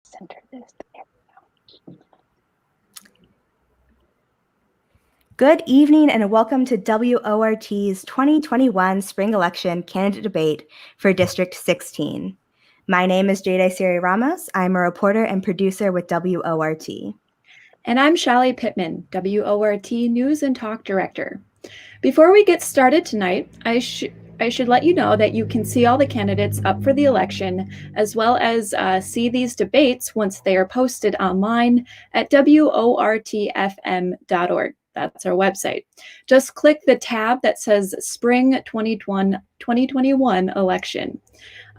center this. There we go. Good evening and welcome to WORT's 2021 Spring Election Candidate Debate for District 16. My name is Jael Currie Ramos. I'm a reporter and producer with WORT. And I'm Jael Pittman, WORT News and Talk Director. Before we get started tonight, I should let you know that you can see all the candidates up for the election, as well as see these debates once they are posted online at WORTFM.org. That's our website. Just click the tab that says Spring 2021 Election.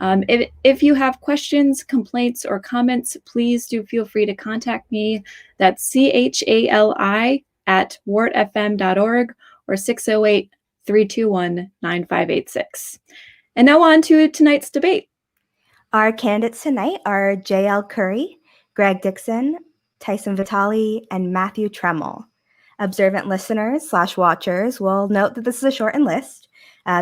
If you have questions, complaints, or comments, please do feel free to contact me. That's CHALI@WORTFM.org or 608-321-9586. And now on to tonight's debate. Our candidates tonight are Jael Currie, Greg Dixon, Tyson Vitale, and Matthew Tramel. Observant listeners/watchers will note that this is a shortened list.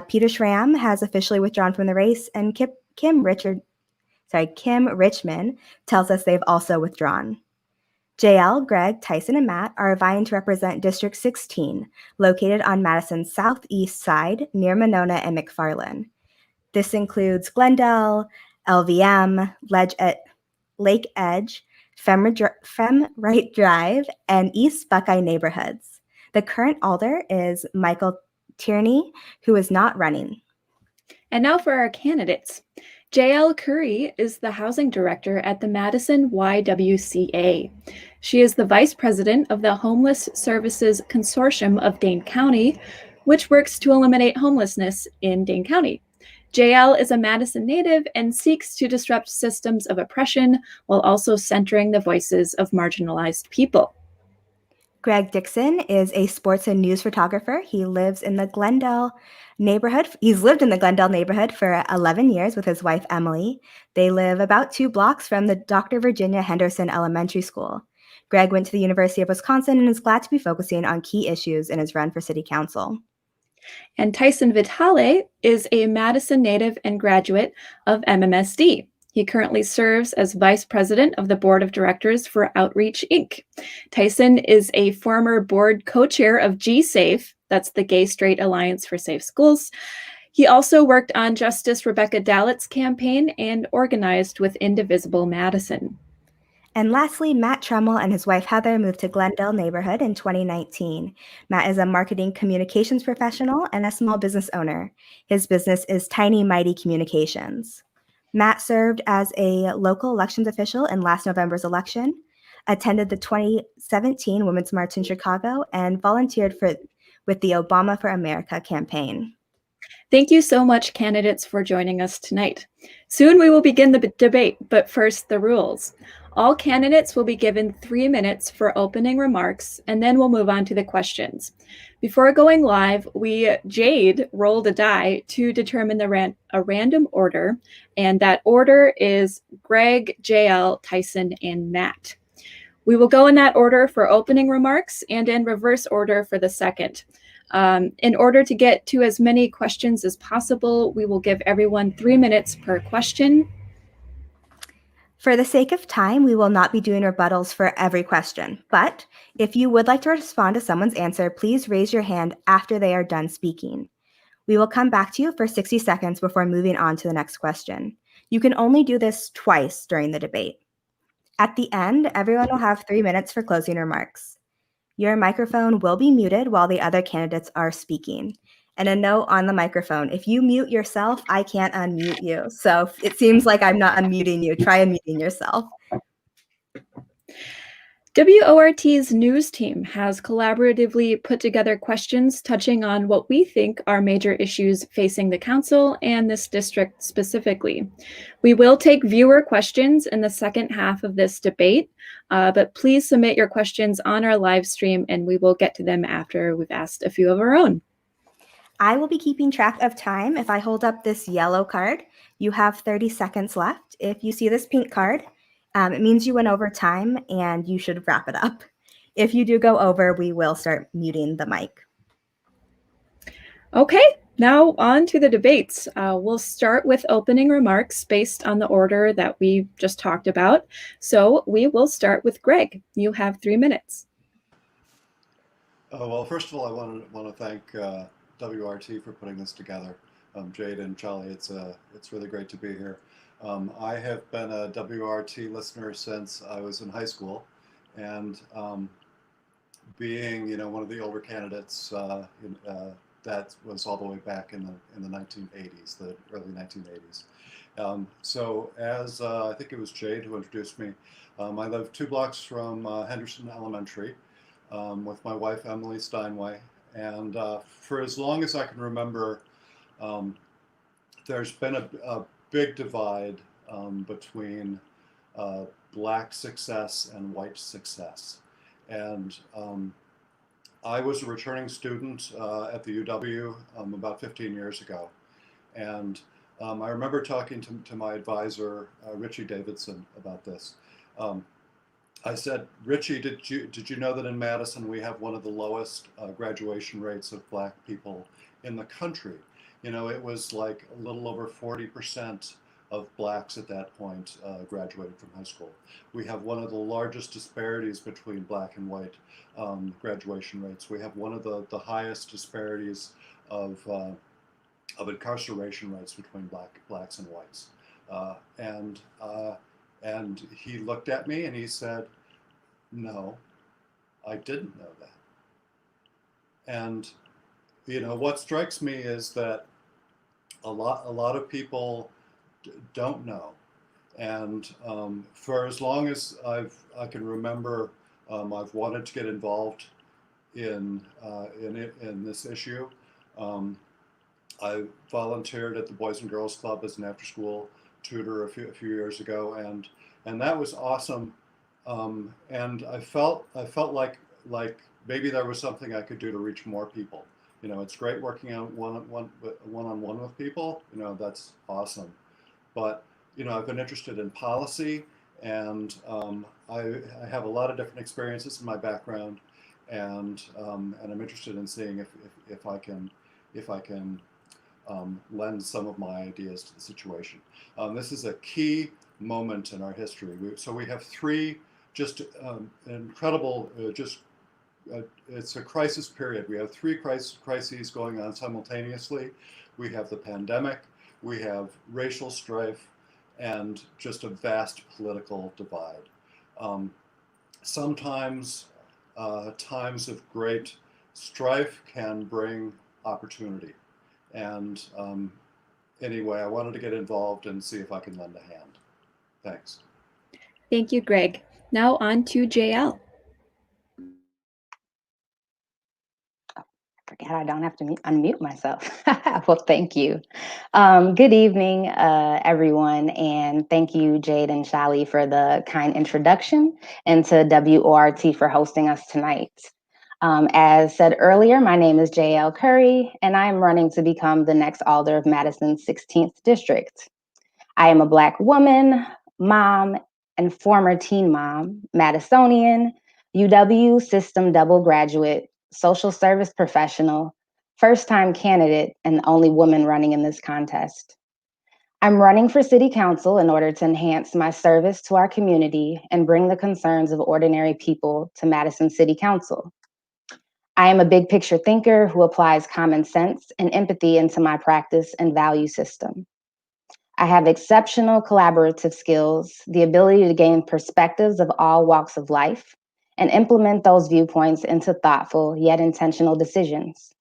Peter Schramm has officially withdrawn from the race, and Kim Richmond tells us they've also withdrawn. Jael, Greg, Tyson, and Matt are vying to represent District 16, located on Madison's southeast side near Monona and McFarland. This includes Glendale, LVM, Lake Edge, Fem Right Drive, and East Buckeye neighborhoods. The current alder is Michael Tierney, who is not running. And now for our candidates. Jael Currie is the housing director at the Madison YWCA. She is the vice president of the Homeless Services Consortium of Dane County, which works to eliminate homelessness in Dane County. Jael is a Madison native and seeks to disrupt systems of oppression while also centering the voices of marginalized people. Greg Dixon is a sports and news photographer. He lives in the Glendale neighborhood. He's lived in the Glendale neighborhood for 11 years with his wife, Emily. They live about 2 blocks from the Dr. Virginia Henderson Elementary School. Greg went to the University of Wisconsin and is glad to be focusing on key issues in his run for city council. And Tyson Vitale is a Madison native and graduate of MMSD. He currently serves as vice president of the board of directors for Outreach, Inc. Tyson is a former board co-chair of G-Safe, that's the Gay Straight Alliance for Safe Schools. He also worked on Justice Rebecca Dallett's campaign and organized with Indivisible Madison. And lastly, Matt Tramel and his wife Heather moved to Glendale neighborhood in 2019. Matt is a marketing communications professional and a small business owner. His business is Tiny Mighty Communications. Matt served as a local elections official in last November's election, attended the 2017 Women's March in Chicago, and volunteered with the Obama for America campaign. Thank you so much, candidates, for joining us tonight. Soon we will begin the debate, but first, the rules. All candidates will be given 3 minutes for opening remarks, and then we'll move on to the questions. Before going live, Jade rolled a die to determine a random order, and that order is Greg, Jael, Tyson, and Matt. We will go in that order for opening remarks and in reverse order for the second. In order to get to as many questions as possible, we will give everyone 3 minutes per question. For the sake of time, we will not be doing rebuttals for every question, but if you would like to respond to someone's answer, please raise your hand after they are done speaking. We will come back to you for 60 seconds before moving on to the next question. You can only do this twice during the debate. At the end, everyone will have 3 minutes for closing remarks. Your microphone will be muted while the other candidates are speaking. And a note on the microphone, if you mute yourself, I can't unmute you. So it seems like I'm not unmuting you. Try unmuting yourself. WORT's news team has collaboratively put together questions touching on what we think are major issues facing the council and this district specifically. We will take viewer questions in the second half of this debate, but please submit your questions on our live stream and we will get to them after we've asked a few of our own. I will be keeping track of time. If I hold up this yellow card, you have 30 seconds left. If you see this pink card, it means you went over time and you should wrap it up. If you do go over, we will start muting the mic. Okay, Now on to the debates. We'll start with opening remarks based on the order that we just talked about. So we will start with Greg. You have 3 minutes. Well, first of all, I want to thank WRT for putting this together. Jade and Charlie, it's really great to be here. I have been a WRT listener since I was in high school, and being one of the older candidates, that was all the way back in the 1980s, the early 1980s. So as I think it was Jade who introduced me, I live 2 blocks from Henderson Elementary with my wife Emily Steinway, and for as long as I can remember, there's been a big divide between black success and white success. And I was a returning student at the UW about 15 years ago. And I remember talking to my advisor, Richie Davidson, about this. I said, Richie, did you know that in Madison we have one of the lowest graduation rates of black people in the country? It was like a little over 40% of blacks at that point graduated from high school. We have one of the largest disparities between black and white graduation rates. We have one of the highest disparities of incarceration rates between blacks and whites. And he looked at me and he said, no, I didn't know that. And what strikes me is that a lot of people don't know. And for as long as I can remember, I've wanted to get involved in this issue. I volunteered at the Boys and Girls Club as an after-school tutor a few years ago, and that was awesome. And I felt like maybe there was something I could do to reach more people. It's great working on one-on-one with people. That's awesome. But I've been interested in policy, and I have a lot of different experiences in my background, and I'm interested in seeing if I can lend some of my ideas to the situation. This is a key moment in our history. So we have 3 just incredible, it's a crisis period. We have 3 crises going on simultaneously. We have the pandemic, we have racial strife, and just a vast political divide. Sometimes times of great strife can bring opportunity. And anyway, I wanted to get involved and see if I can lend a hand. Thanks. Thank you, Greg. Now on to Jael. Forget I don't have to unmute myself. Well, thank you. Good evening, everyone, and thank you, Jade and Shali, for the kind introduction, and to WORT for hosting us tonight. As said earlier, my name is Jael Currie, and I am running to become the next Alder of Madison's 16th District. I am a Black woman, mom, and former teen mom, Madisonian, UW System double graduate, social service professional, first-time candidate, and the only woman running in this contest. I'm running for City Council in order to enhance my service to our community and bring the concerns of ordinary people to Madison City Council. I am a big picture thinker who applies common sense and empathy into my practice and value system. I have exceptional collaborative skills, the ability to gain perspectives of all walks of life, and implement those viewpoints into thoughtful yet intentional decisions.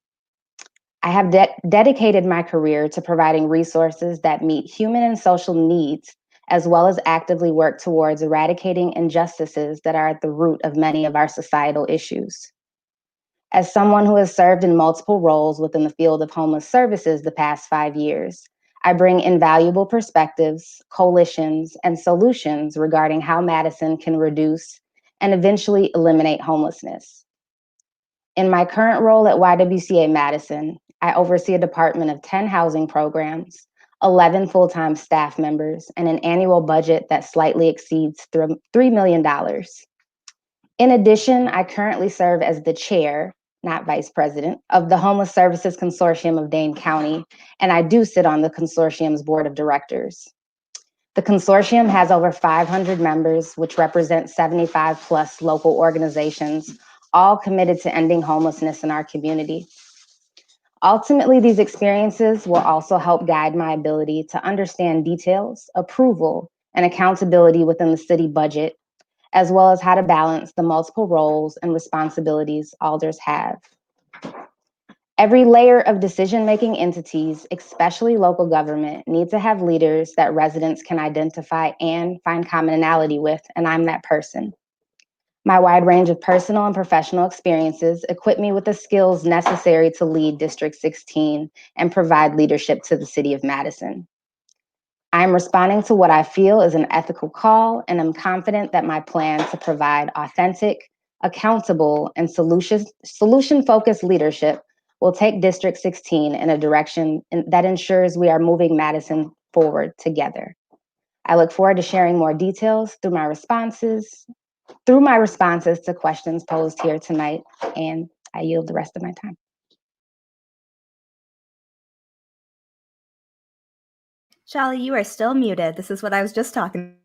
I have dedicated my career to providing resources that meet human and social needs, as well as actively work towards eradicating injustices that are at the root of many of our societal issues. As someone who has served in multiple roles within the field of homeless services the past 5 years, I bring invaluable perspectives, coalitions, and solutions regarding how Madison can reduce and eventually eliminate homelessness. In my current role at YWCA Madison, I oversee a department of 10 housing programs, 11 full-time staff members, and an annual budget that slightly exceeds $3 million. In addition, I currently serve as the chair not vice president, of the Homeless Services Consortium of Dane County, and I do sit on the consortium's board of directors. The consortium has over 500 members, which represent 75 plus local organizations, all committed to ending homelessness in our community. Ultimately, these experiences will also help guide my ability to understand details, approval, and accountability within the city budget, as well as how to balance the multiple roles and responsibilities alders have. Every layer of decision-making entities, especially local government, need to have leaders that residents can identify and find commonality with, and I'm that person. My wide range of personal and professional experiences equip me with the skills necessary to lead District 16 and provide leadership to the city of Madison. I'm responding to what I feel is an ethical call, and I'm confident that my plan to provide authentic, accountable, and solution-focused leadership will take District 16 in a direction that ensures we are moving Madison forward together. I look forward to sharing more details through my responses to questions posed here tonight, and I yield the rest of my time. Shally, you are still muted. This is what I was just talking.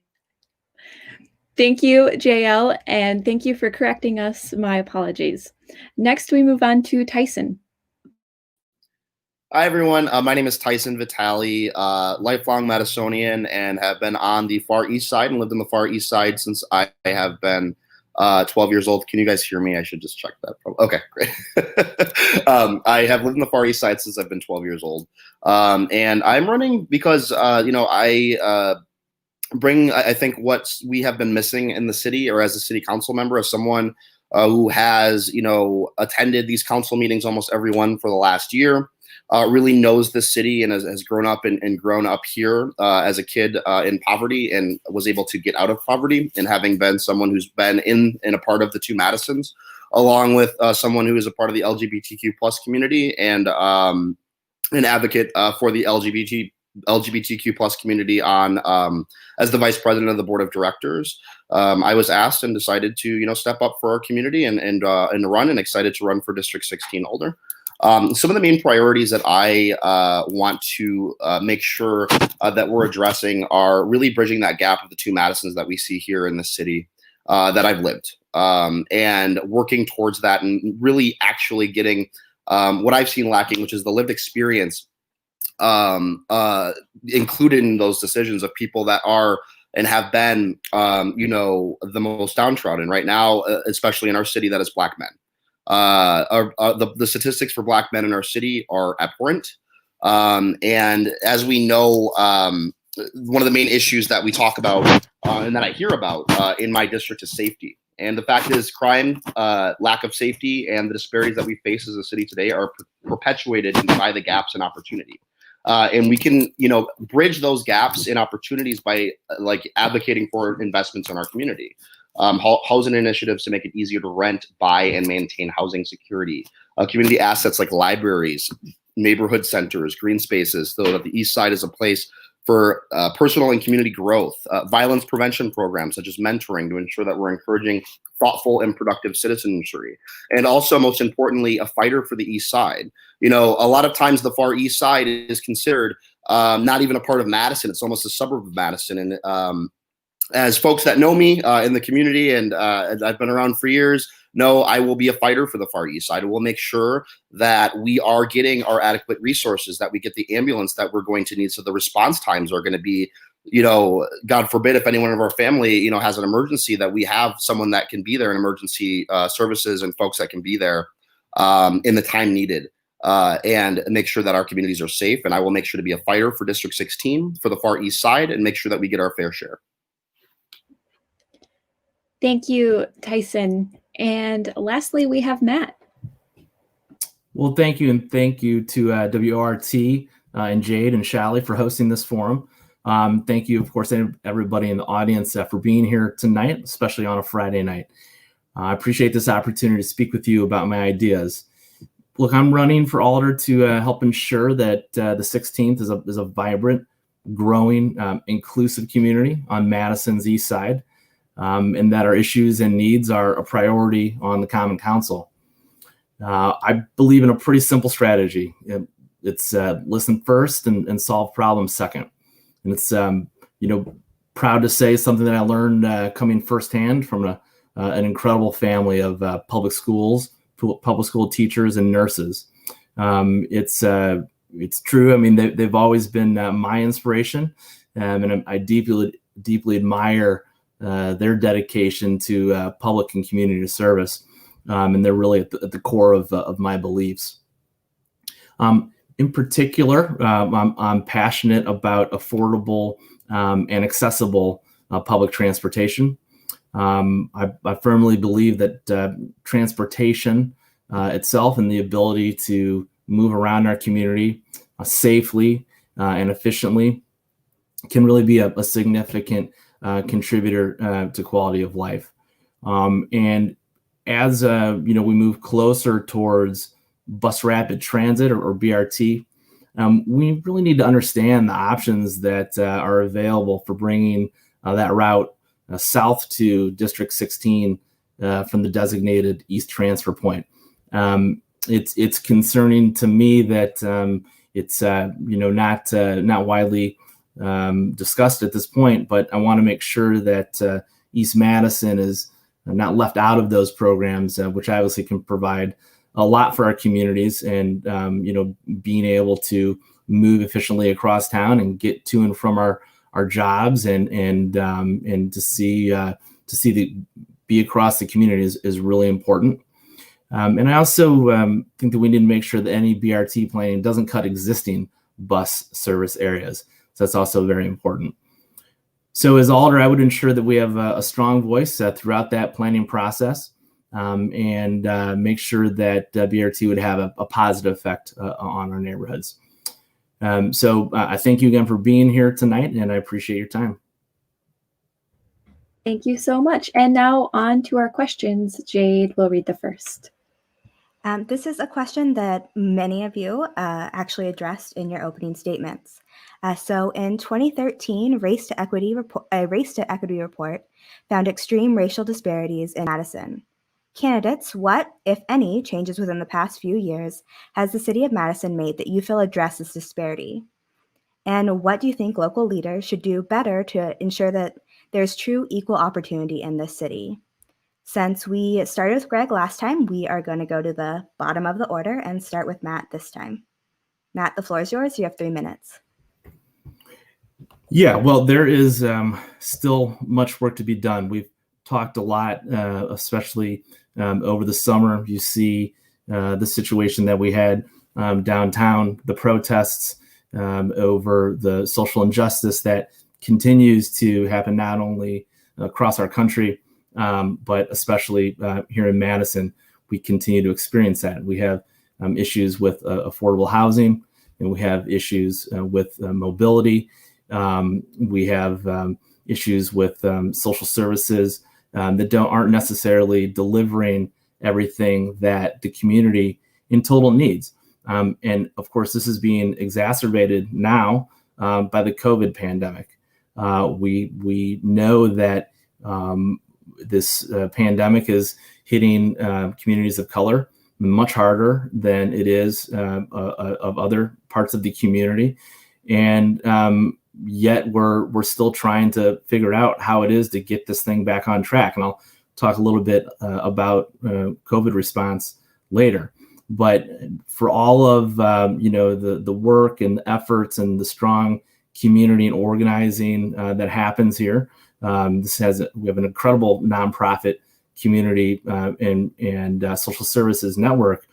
Thank you, Jael, and thank you for correcting us. My apologies. Next, we move on to Tyson. Hi, everyone. My name is Tyson Vitale, lifelong Madisonian, and have been on the Far East Side and lived on the Far East Side since I have been 12 years old. Can you guys hear me? I should just check that. Okay, great. I have lived on the Far East Side since I've been 12 years old. And I'm running because, I bring, I think, what we have been missing in the city, or as a city council member, as someone who has, attended these council meetings, almost every one for the last year. Really knows this city and has grown up and grown up here as a kid in poverty, and was able to get out of poverty, and having been someone who's been in a part of the two Madisons, along with someone who is a part of the LGBTQ plus community, and an advocate for the LGBTQ plus community on as the vice president of the board of directors. I was asked and decided to step up for our community and run, and excited to run for District 16 older. Some of the main priorities that I want to make sure that we're addressing are really bridging that gap of the two Madisons that we see here in the city that I've lived, and working towards that, and really actually getting what I've seen lacking, which is the lived experience included in those decisions of people that are and have been, the most downtrodden right now, especially in our city, that is Black men. The statistics for Black men in our city are abhorrent. And as we know, one of the main issues that we talk about and that I hear about in my district is safety. And the fact is, crime, lack of safety, and the disparities that we face as a city today are perpetuated by the gaps in opportunity. And we can, bridge those gaps in opportunities by advocating for investments in our community. Housing initiatives to make it easier to rent, buy, and maintain housing security. Community assets like libraries, neighborhood centers, green spaces, so that the East Side is a place for personal and community growth. Violence prevention programs such as mentoring to ensure that we're encouraging thoughtful and productive citizenry. And also, most importantly, a fighter for the East Side. A lot of times the Far East Side is considered not even a part of Madison. It's almost a suburb of Madison. And as folks that know me in the community, and I've been around for years, know I will be a fighter for the Far East Side. We'll make sure that we are getting our adequate resources, that we get the ambulance that we're going to need. So the response times are going to be, God forbid, if anyone of our family, has an emergency, that we have someone that can be there in emergency services and folks that can be there in the time needed. And make sure that our communities are safe. And I will make sure to be a fighter for District 16 for the Far East Side, and make sure that we get our fair share. Thank you, Tyson. And lastly, we have Matt. Well, thank you. And thank you to WORT and Jade and Shally for hosting this forum. Thank you, of course, everybody in the audience for being here tonight, especially on a Friday night. I appreciate this opportunity to speak with you about my ideas. Look, I'm running for alder to help ensure that the 16th is a vibrant, growing, inclusive community on Madison's East Side. And that our issues and needs are a priority on the Common Council. I believe in a pretty simple strategy. It's listen first and solve problems second. And it's, proud to say something that I learned coming firsthand from an incredible family of public school teachers and nurses. It's true. I mean, they've always been my inspiration, and I deeply admire their dedication to public and community service, and they're really at the core of my beliefs. In particular, I'm passionate about affordable and accessible public transportation. I firmly believe that transportation itself and the ability to move around our community safely and efficiently can really be a significant contributor to quality of life. And as we move closer towards bus rapid transit or BRT, we really need to understand the options that are available for bringing that route south to District 16 from the designated East Transfer Point. It's concerning to me that it's not widely discussed at this point, but I want to make sure that East Madison is not left out of those programs, which obviously can provide a lot for our communities, and being able to move efficiently across town and get to and from our jobs and to be across the community is really important. And I also think that we need to make sure that any BRT planning doesn't cut existing bus service areas. So that's also very important. So as Alder, I would ensure that we have a strong voice throughout that planning process, and make sure that BRT would have a positive effect on our neighborhoods. So I thank you again for being here tonight, and I appreciate your time. Thank you so much. And now on to our questions. Jade will read the first. This is a question that many of you actually addressed in your opening statements. So in 2013, a Race to Equity report found extreme racial disparities in Madison. Candidates, what, if any, changes within the past few years has the city of Madison made that you feel address this disparity? And what do you think local leaders should do better to ensure that there's true equal opportunity in this city? Since we started with Greg last time, we are going to go to the bottom of the order and start with Matt this time. Matt, the floor is yours. You have 3 minutes. Yeah, well, there is still much work to be done. We've talked a lot, especially over the summer. You see the situation that we had downtown, the protests over the social injustice that continues to happen not only across our country, but especially here in Madison. We continue to experience that. We have issues with affordable housing, and we have issues with mobility. We have issues with social services that aren't necessarily delivering everything that the community in total needs. And of course, this is being exacerbated now by the COVID pandemic. We know that this pandemic is hitting communities of color much harder than it is of other parts of the community. And yet we're still trying to figure out how it is to get this thing back on track. And I'll talk a little bit about COVID response later. But for all of the work and the efforts and the strong community and organizing that happens here, we have an incredible nonprofit community and social services network.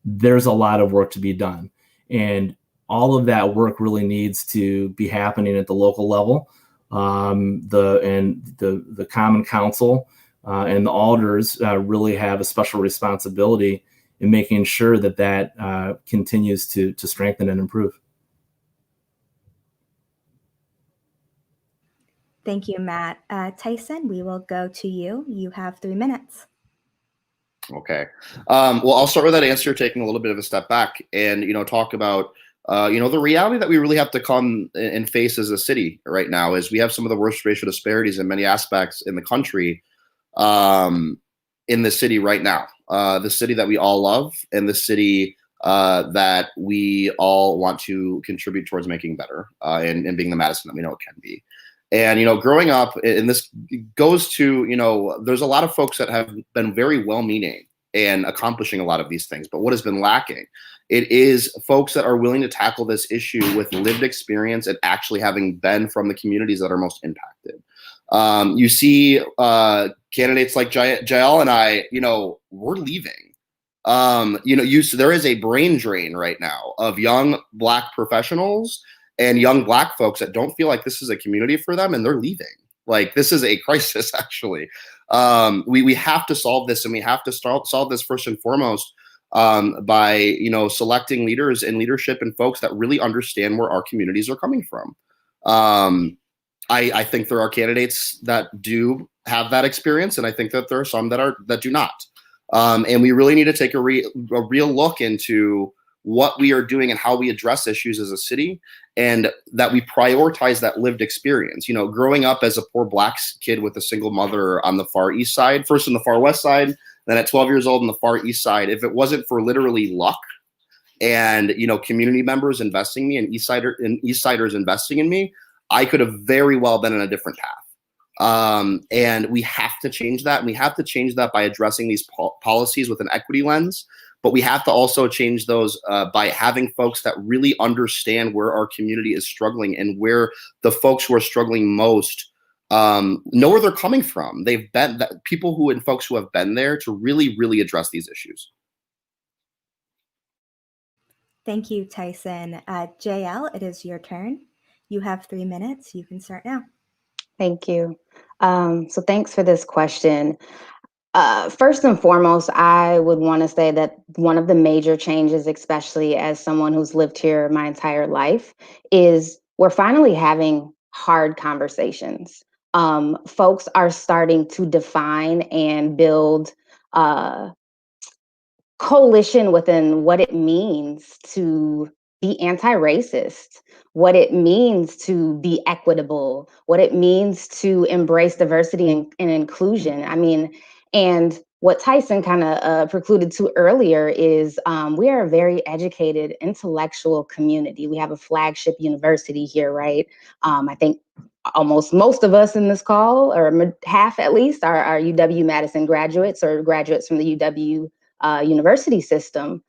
There's a lot of work to be done, and all of that work really needs to be happening at the local level. The Common Council and the alders really have a special responsibility in making sure that continues to strengthen and improve. Thank you, Matt. Tyson, we will go to you. You have 3 minutes. Okay. Well, I'll start with that answer, taking a little bit of a step back and, talk about, the reality that we really have to come and face as a city right now is we have some of the worst racial disparities in many aspects in the country in the city right now. the city that we all love, and the city that we all want to contribute towards making better, and being the Madison that we know it can be. And, growing up, and this goes to, there's a lot of folks that have been very well-meaning and accomplishing a lot of these things, but what has been lacking? It is folks that are willing to tackle this issue with lived experience and actually having been from the communities that are most impacted. You see candidates like Jael and I, we're leaving. There is a brain drain right now of young Black professionals and young Black folks that don't feel like this is a community for them, and they're leaving. Like, this is a crisis, actually. We have to solve this, and we have to solve this first and foremost by selecting leaders and leadership and folks that really understand where our communities are coming from. I think there are candidates that do have that experience, and I think that there are some that do not. And we really need to take a real look into what we are doing and how we address issues as a city, and that we prioritize that lived experience. Growing up as a poor Black kid with a single mother on the far east side, first on the far west side, then at 12 years old on the far east side, if it wasn't for literally luck and community members investing in me and East Siders investing in me, I could have very well been in a different path. And we have to change that. And we have to change that by addressing these policies with an equity lens. But we have to also change those by having folks that really understand where our community is struggling and where the folks who are struggling most know where they're coming from. They've been people and folks who have been there to really, really address these issues. Thank you, Tyson. Jael, it is your turn. You have 3 minutes. You can start now. Thank you. So thanks for this question. First and foremost, I would want to say that one of the major changes, especially as someone who's lived here my entire life, is we're finally having hard conversations. Folks are starting to define and build coalition within what it means to be anti-racist, what it means to be equitable, what it means to embrace diversity and inclusion. I mean, and what Tyson kind of precluded to earlier is we are a very educated, intellectual community. We have a flagship university here, right? I think almost most of us in this call, or half at least, are UW-Madison graduates or graduates from the UW university system.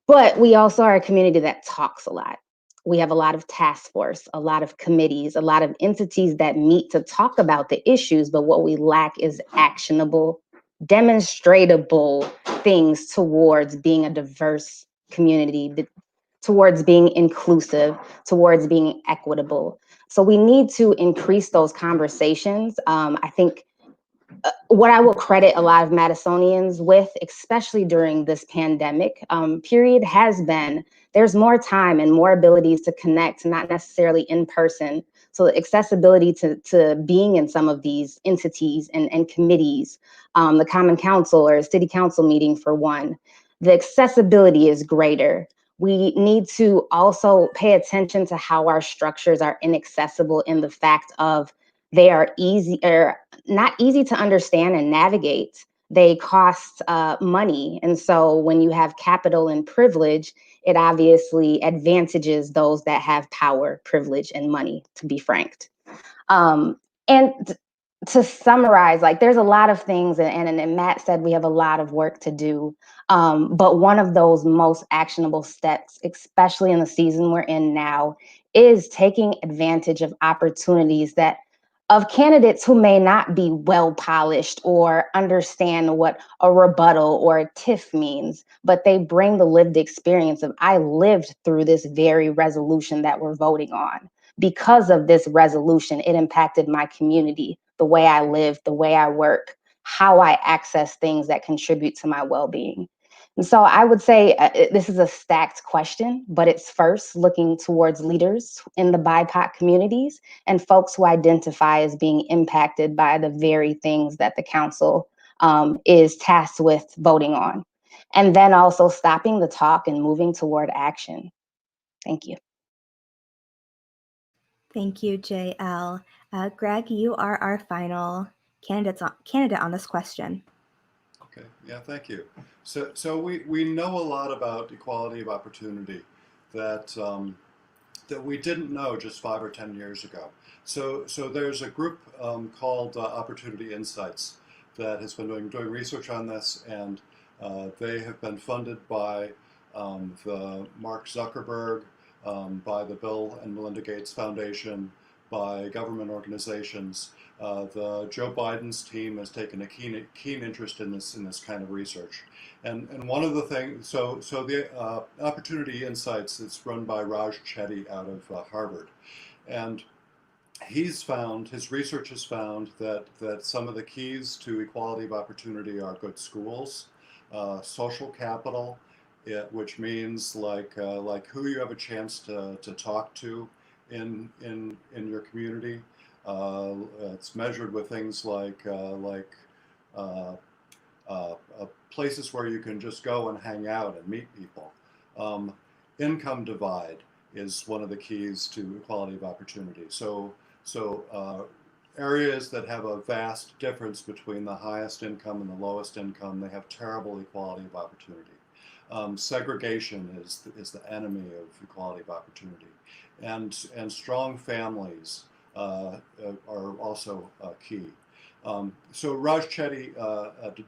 But we also are a community that talks a lot. We have a lot of task force, a lot of committees, a lot of entities that meet to talk about the issues, but what we lack is actionable, demonstratable things towards being a diverse community, towards being inclusive, towards being equitable. So we need to increase those conversations. I think what I will credit a lot of Madisonians with, especially during this pandemic period, has been there's more time and more abilities to connect, not necessarily in person. So the accessibility to being in some of these entities and committees, the Common Council or City Council meeting for one, the accessibility is greater. We need to also pay attention to how our structures are inaccessible in the fact of they are not easy to understand and navigate. They cost money. And so when you have capital and privilege, it obviously advantages those that have power, privilege, and money, to be franked. And to summarize, like there's a lot of things, and Matt said we have a lot of work to do. But one of those most actionable steps, especially in the season we're in now, is taking advantage of opportunities of candidates who may not be well polished or understand what a rebuttal or a TIF means, but they bring the lived experience of I lived through this very resolution that we're voting on. Because of this resolution, it impacted my community, the way I live, the way I work, how I access things that contribute to my well-being. And so I would say this is a stacked question, but it's first looking towards leaders in the BIPOC communities and folks who identify as being impacted by the very things that the council is tasked with voting on. And then also stopping the talk and moving toward action. Thank you. Thank you, Jael. Greg, you are our final candidate on this question. Okay, yeah, thank you. So we know a lot about equality of opportunity that that we didn't know just 5 or 10 years ago. So there's a group called Opportunity Insights that has been doing research on this, and they have been funded by the Mark Zuckerberg, by the Bill and Melinda Gates Foundation, by government organizations. The Joe Biden's team has taken a keen interest in this kind of research, and one of the things. So the Opportunity Insights, it's run by Raj Chetty out of Harvard, and his research has found that some of the keys to equality of opportunity are good schools, social capital, which means like who you have a chance to talk to in your community. It's measured with things like places where you can just go and hang out and meet people. Income divide is one of the keys to equality of opportunity. So areas that have a vast difference between the highest income and the lowest income, they have terrible equality of opportunity. Segregation is the enemy of equality of opportunity, and strong families are also key. So Raj Chetty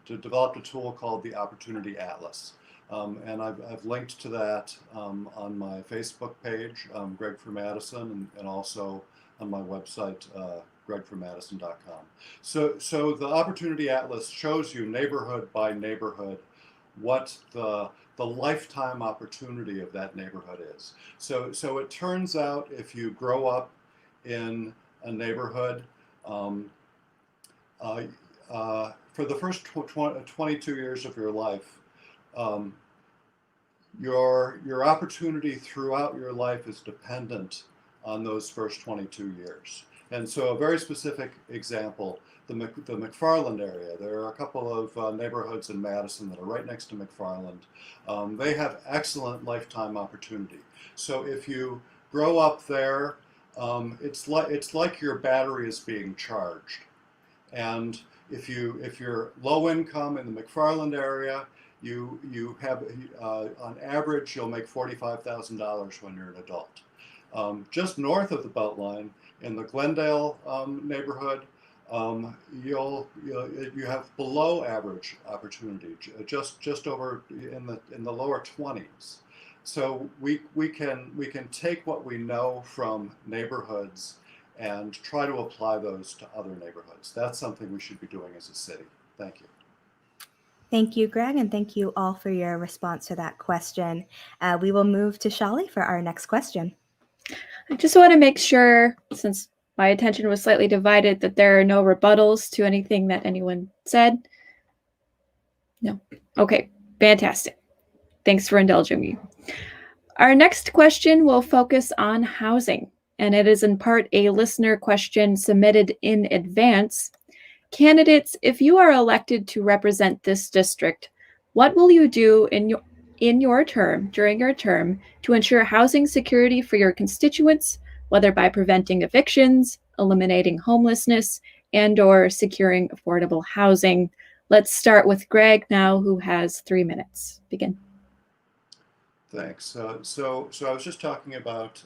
developed a tool called the Opportunity Atlas, and I've linked to that on my Facebook page, Greg for Madison, and also on my website, gregformadison.com. So the Opportunity Atlas shows you neighborhood by neighborhood what the lifetime opportunity of that neighborhood is. So it turns out if you grow up in a neighborhood, for the first 22 years of your life, your opportunity throughout your life is dependent on those first 22 years. And so a very specific example, the McFarland area. There are a couple of neighborhoods in Madison that are right next to McFarland. They have excellent lifetime opportunity. So if you grow up there, it's like your battery is being charged. And if you're low income in the McFarland area, you have on average you'll make $45,000 when you're an adult. Just north of the Beltline, in the Glendale neighborhood, you have below average opportunity, just over in the lower 20s. So we can take what we know from neighborhoods and try to apply those to other neighborhoods. That's something we should be doing as a city. Thank you. Thank you, Greg, and thank you all for your response to that question. We will move to Shali for our next question. I just want to make sure, since my attention was slightly divided, that there are no rebuttals to anything that anyone said. No. Okay, fantastic. Thanks for indulging me. Our next question will focus on housing, and it is in part a listener question submitted in advance. Candidates, if you are elected to represent this district, what will you do during your term, to ensure housing security for your constituents, whether by preventing evictions, eliminating homelessness, and/or securing affordable housing? Let's start with Greg now, who has 3 minutes. Begin. Thanks. So I was just talking about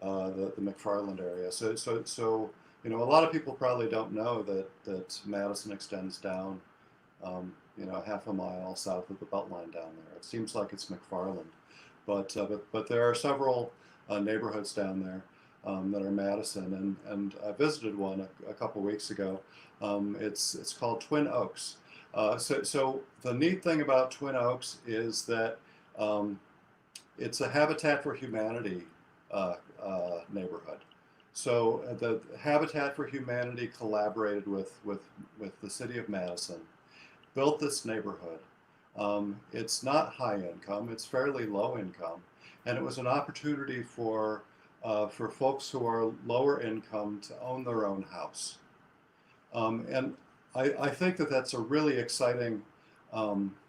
the McFarland area. So a lot of people probably don't know that Madison extends down, half a mile south of the Beltline down there. It seems like it's McFarland, but there are several neighborhoods down there that are Madison, and I visited one a couple weeks ago. It's called Twin Oaks. So the neat thing about Twin Oaks is that it's a Habitat for Humanity neighborhood. So the Habitat for Humanity collaborated with the city of Madison, built this neighborhood. It's not high income, it's fairly low income, and it was an opportunity for folks who are lower income to own their own house. And I think that that's a really exciting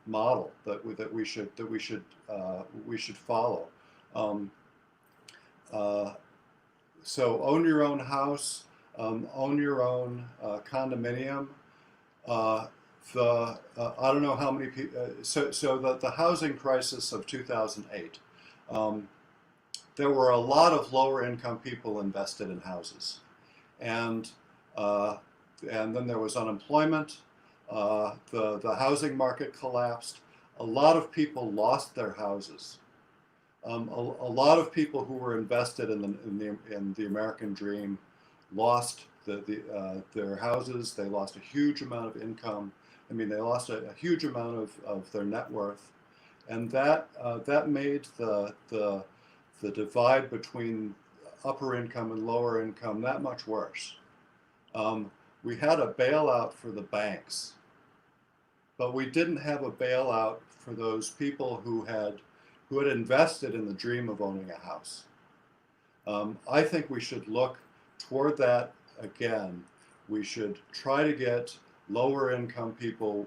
model that we should follow. So own your own house, own your own condominium. I don't know how many people. So the housing crisis of 2008. There were a lot of lower income people invested in houses, and then there was unemployment. The housing market collapsed. A lot of people lost their houses. A lot of people who were invested in the American dream lost their houses. They lost a huge amount of income. I mean, they lost a huge amount of their net worth, and that made the divide between upper income and lower income that much worse. We had a bailout for the banks, but we didn't have a bailout for those people who had invested in the dream of owning a house. I think we should look toward that again. We should try to get lower income people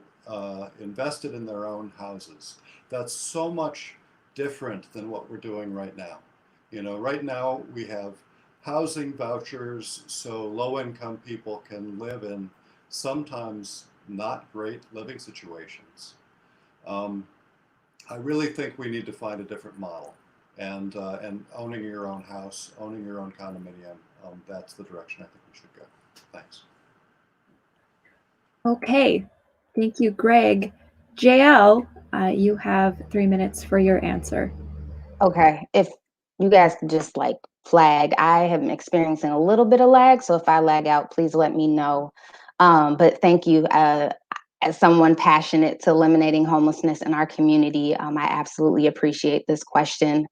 invested in their own houses. That's so much different than what we're doing right now. You know, right now we have housing vouchers so low income people can live in sometimes not great living situations. I really think we need to find a different model, and owning your own house, owning your own condominium, that's the direction I think we should go. Thanks. Okay, thank you, Greg. Jael, you have 3 minutes for your answer. Okay, if you guys could just like flag, I am experiencing a little bit of lag, so if I lag out, please let me know. But thank you. As someone passionate to eliminating homelessness in our community, I absolutely appreciate this question.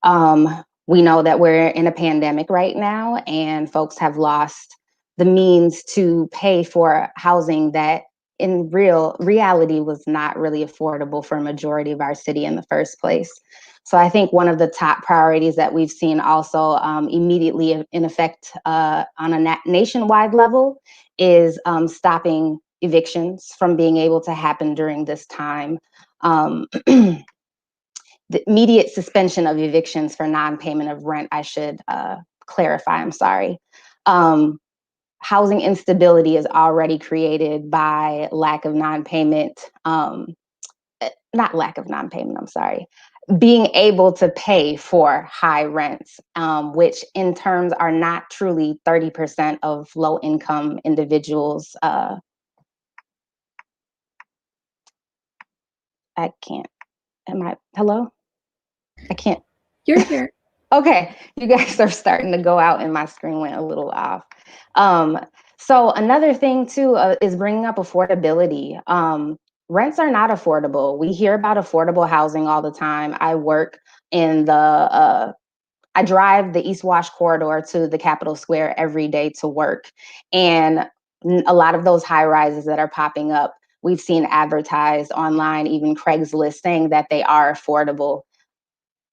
We know that we're in a pandemic right now, and folks have lost the means to pay for housing that in reality was not really affordable for a majority of our city in the first place. So I think one of the top priorities that we've seen also immediately in effect on a nationwide level is stopping evictions from being able to happen during this time. The immediate suspension of evictions for non-payment of rent, I should clarify, I'm sorry. Housing instability is already created by lack of non-payment, not lack of non-payment, I'm sorry, being able to pay for high rents, which in terms are not truly 30% of low income individuals. I can't, hello? I can't. You're here. Okay, you guys are starting to go out and my screen went a little off. So another thing too is bringing up affordability. Rents are not affordable. We hear about affordable housing all the time. I work in I drive the East Wash corridor to the Capitol Square every day to work. And a lot of those high rises that are popping up, we've seen advertised online, even Craigslist, saying that they are affordable.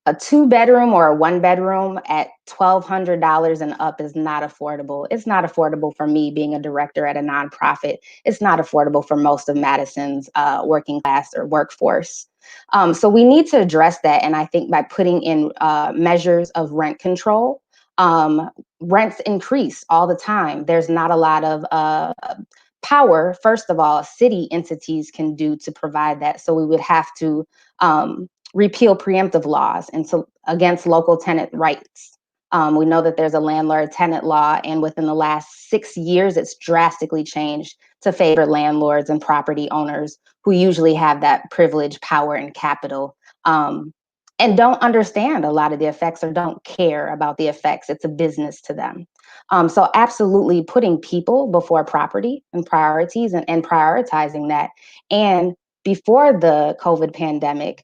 A 2-bedroom or a 1-bedroom at $1,200 and up is not affordable. It's not affordable for me being a director at a nonprofit. It's not affordable for most of Madison's working class or workforce. So we need to address that. And I think by putting in measures of rent control, rents increase all the time. There's not a lot of power, first of all, city entities can do to provide that. So we would have to repeal preemptive laws and against local tenant rights. We know that there's a landlord-tenant law, and within the last 6 years, it's drastically changed to favor landlords and property owners who usually have that privilege, power, and capital, and don't understand a lot of the effects or don't care about the effects. It's a business to them. So absolutely putting people before property and priorities and prioritizing that. And before the COVID pandemic,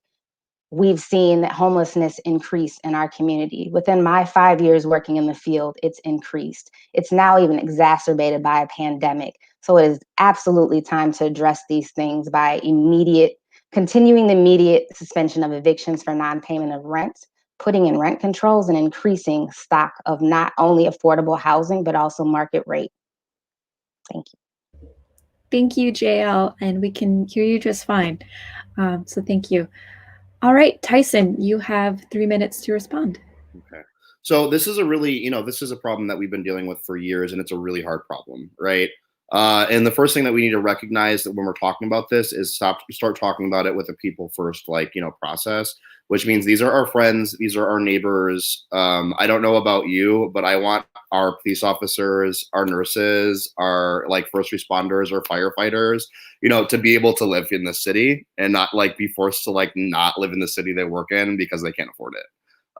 we've seen homelessness increase in our community. Within my 5 years working in the field, it's increased. It's now even exacerbated by a pandemic. So it is absolutely time to address these things by continuing the immediate suspension of evictions for non-payment of rent, putting in rent controls, and increasing stock of not only affordable housing, but also market rate. Thank you. Thank you, Jael, and we can hear you just fine. So thank you. All right, Tyson, you have 3 minutes to respond. Okay. So this is a really, this is a problem that we've been dealing with for years, and it's a really hard problem, right? And the first thing that we need to recognize that when we're talking about this is start talking about it with a people first, process, which means these are our friends, these are our neighbors. I don't know about you, but I want our police officers, our nurses, our first responders or firefighters, to be able to live in the city and not be forced to not live in the city they work in because they can't afford it.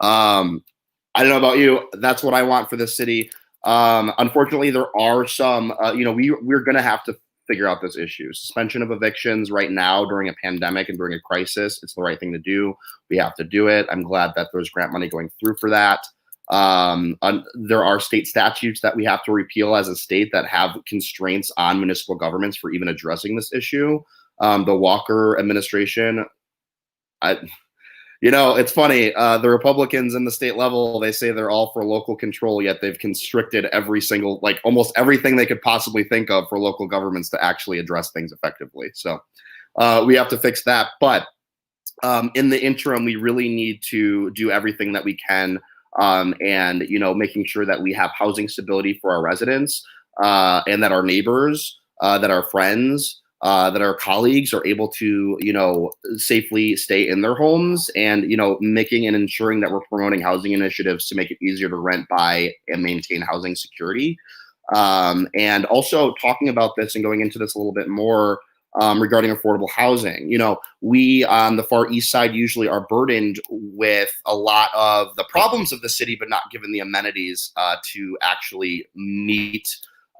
I don't know about you. That's what I want for this city. Unfortunately, there are some, we're going to have to figure out this issue. Suspension of evictions right now during a pandemic and during a crisis, it's the right thing to do. We have to do it. I'm glad that there's grant money going through for that. There are state statutes that we have to repeal as a state that have constraints on municipal governments for even addressing this issue. The Walker administration, it's funny. The Republicans in the state level, they say they're all for local control, yet they've constricted every single, almost everything they could possibly think of for local governments to actually address things effectively. So we have to fix that. But in the interim, we really need to do everything that we can. And, making sure that we have housing stability for our residents and that our neighbors, that our friends, that our colleagues are able to, safely stay in their homes and, making and ensuring that we're promoting housing initiatives to make it easier to rent, buy, and maintain housing security. And also talking about this and going into this a little bit more regarding affordable housing. We on the far east side usually are burdened with a lot of the problems of the city, but not given the amenities to actually meet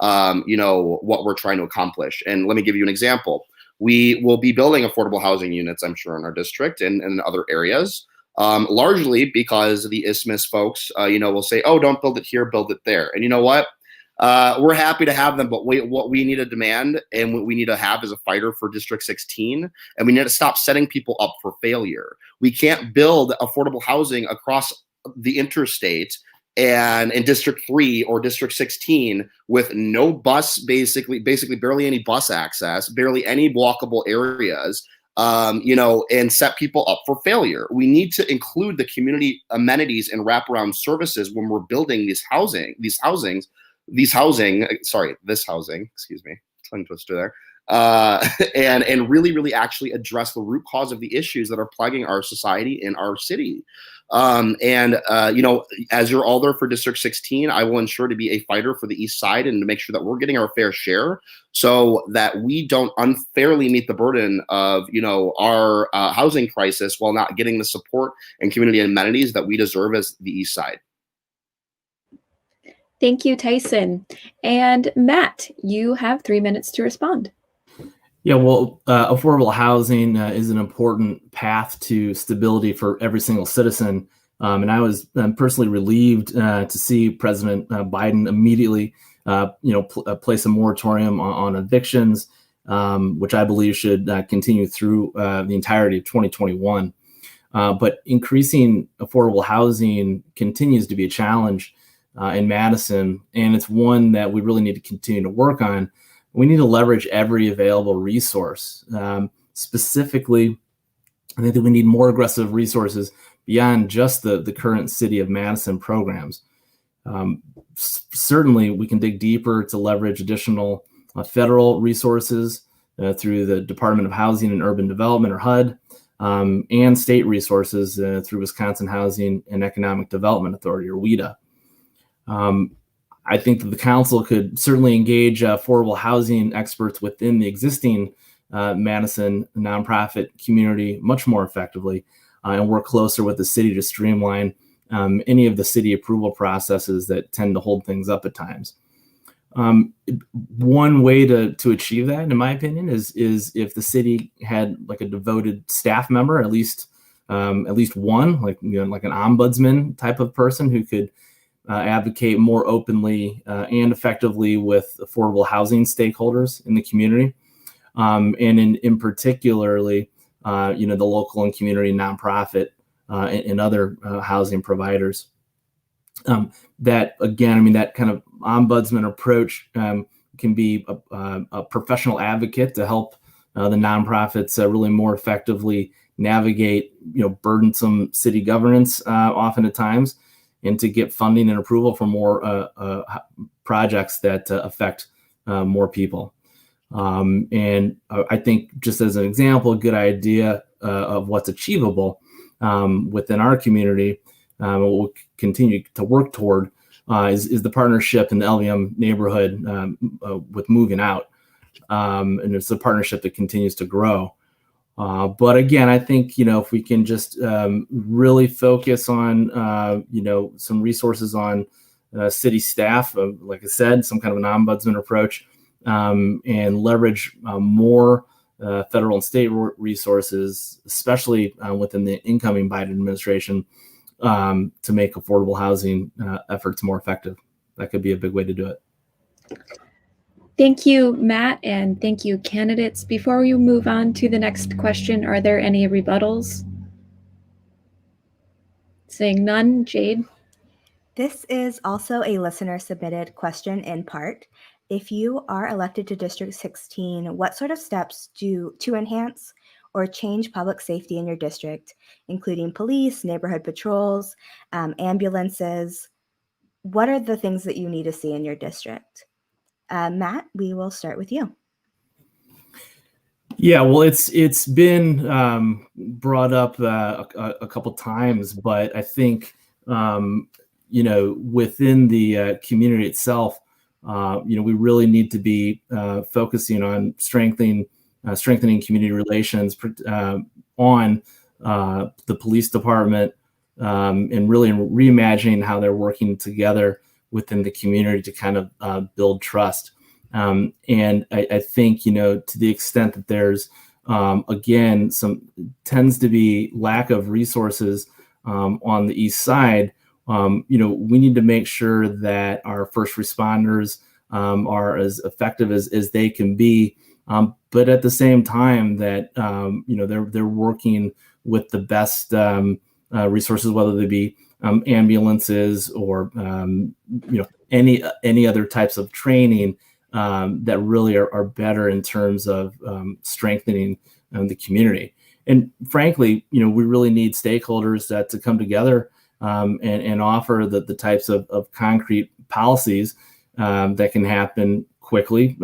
what we're trying to accomplish. And let me give you an example. We will be building affordable housing units, I'm sure, in our district and in other areas, largely because the Isthmus folks, will say, oh, don't build it here, build it there. And you know what? We're happy to have them, but what we need to demand and what we need to have is a fighter for District 16, and we need to stop setting people up for failure. We can't build affordable housing across the interstate and in District 3 or District 16 with no bus, basically barely any bus access, barely any walkable areas, and set people up for failure. We need to include the community amenities and wraparound services when we're building this housing, excuse me, tongue twister there. And really actually address the root cause of the issues that are plaguing our society in our city. As you're all there for District 16, I will ensure to be a fighter for the East Side and to make sure that we're getting our fair share so that we don't unfairly meet the burden of, our housing crisis while not getting the support and community amenities that we deserve as the East Side. Thank you, Tyson. And Matt, you have 3 minutes to respond. Yeah, well, affordable housing is an important path to stability for every single citizen. And I was personally relieved to see President Biden immediately, place a moratorium on evictions, which I believe should continue through the entirety of 2021. But increasing affordable housing continues to be a challenge in Madison, and it's one that we really need to continue to work on. We need to leverage every available resource. Specifically, I think that we need more aggressive resources beyond just the current City of Madison programs. Certainly, we can dig deeper to leverage additional federal resources through the Department of Housing and Urban Development, or HUD, and state resources through Wisconsin Housing and Economic Development Authority, or WHEDA. I think that the council could certainly engage affordable housing experts within the existing Madison nonprofit community much more effectively and work closer with the city to streamline any of the city approval processes that tend to hold things up at times. One way to achieve that, in my opinion, is if the city had a devoted staff member, at least one, like an ombudsman type of person who could advocate more openly and effectively with affordable housing stakeholders in the community, and in particularly, the local and community nonprofit and other housing providers. That again, that kind of ombudsman approach can be a professional advocate to help the nonprofits really more effectively navigate, burdensome city governance often at times, and to get funding and approval for more projects that affect more people. And I think, just as an example, a good idea of what's achievable within our community, what we'll continue to work toward, is the partnership in the LVM neighborhood with Moving Out. And it's a partnership that continues to grow. But again, I think, if we can just really focus on, some resources on city staff, like I said, some kind of an ombudsman approach, and leverage more federal and state resources, especially within the incoming Biden administration, to make affordable housing efforts more effective. That could be a big way to do it. Thank you, Matt, and thank you, candidates. Before we move on to the next question, are there any rebuttals? Saying none, Jade? This is also a listener-submitted question in part. If you are elected to District 16, what sort of steps to enhance or change public safety in your district, including police, neighborhood patrols, ambulances? What are the things that you need to see in your district? Matt, we will start with you. Yeah, well, it's been brought up a couple times, but I think within the community itself, we really need to be focusing on strengthening community relations on the police department, and really reimagining how they're working together within the community to kind of build trust. And I think, to the extent that there's, again, tends to be lack of resources on the east side, we need to make sure that our first responders are as effective as they can be. But at the same time that, they're working with the best resources, whether they be ambulances or, any other types of training that really are better in terms of strengthening the community. And frankly, we really need stakeholders to come together and offer the types of concrete policies that can happen quickly,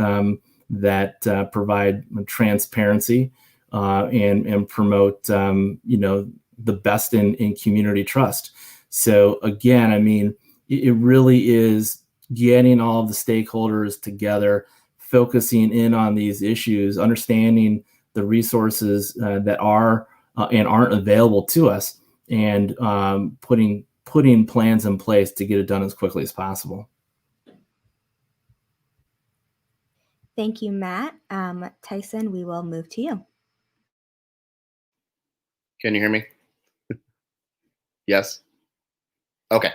that provide transparency and promote, the best in community trust. So again, it really is getting all of the stakeholders together, focusing in on these issues, understanding the resources that are and aren't available to us, and putting plans in place to get it done as quickly as possible. Thank you, Matt. Tyson, we will move to you. Can you hear me? Yes. Okay.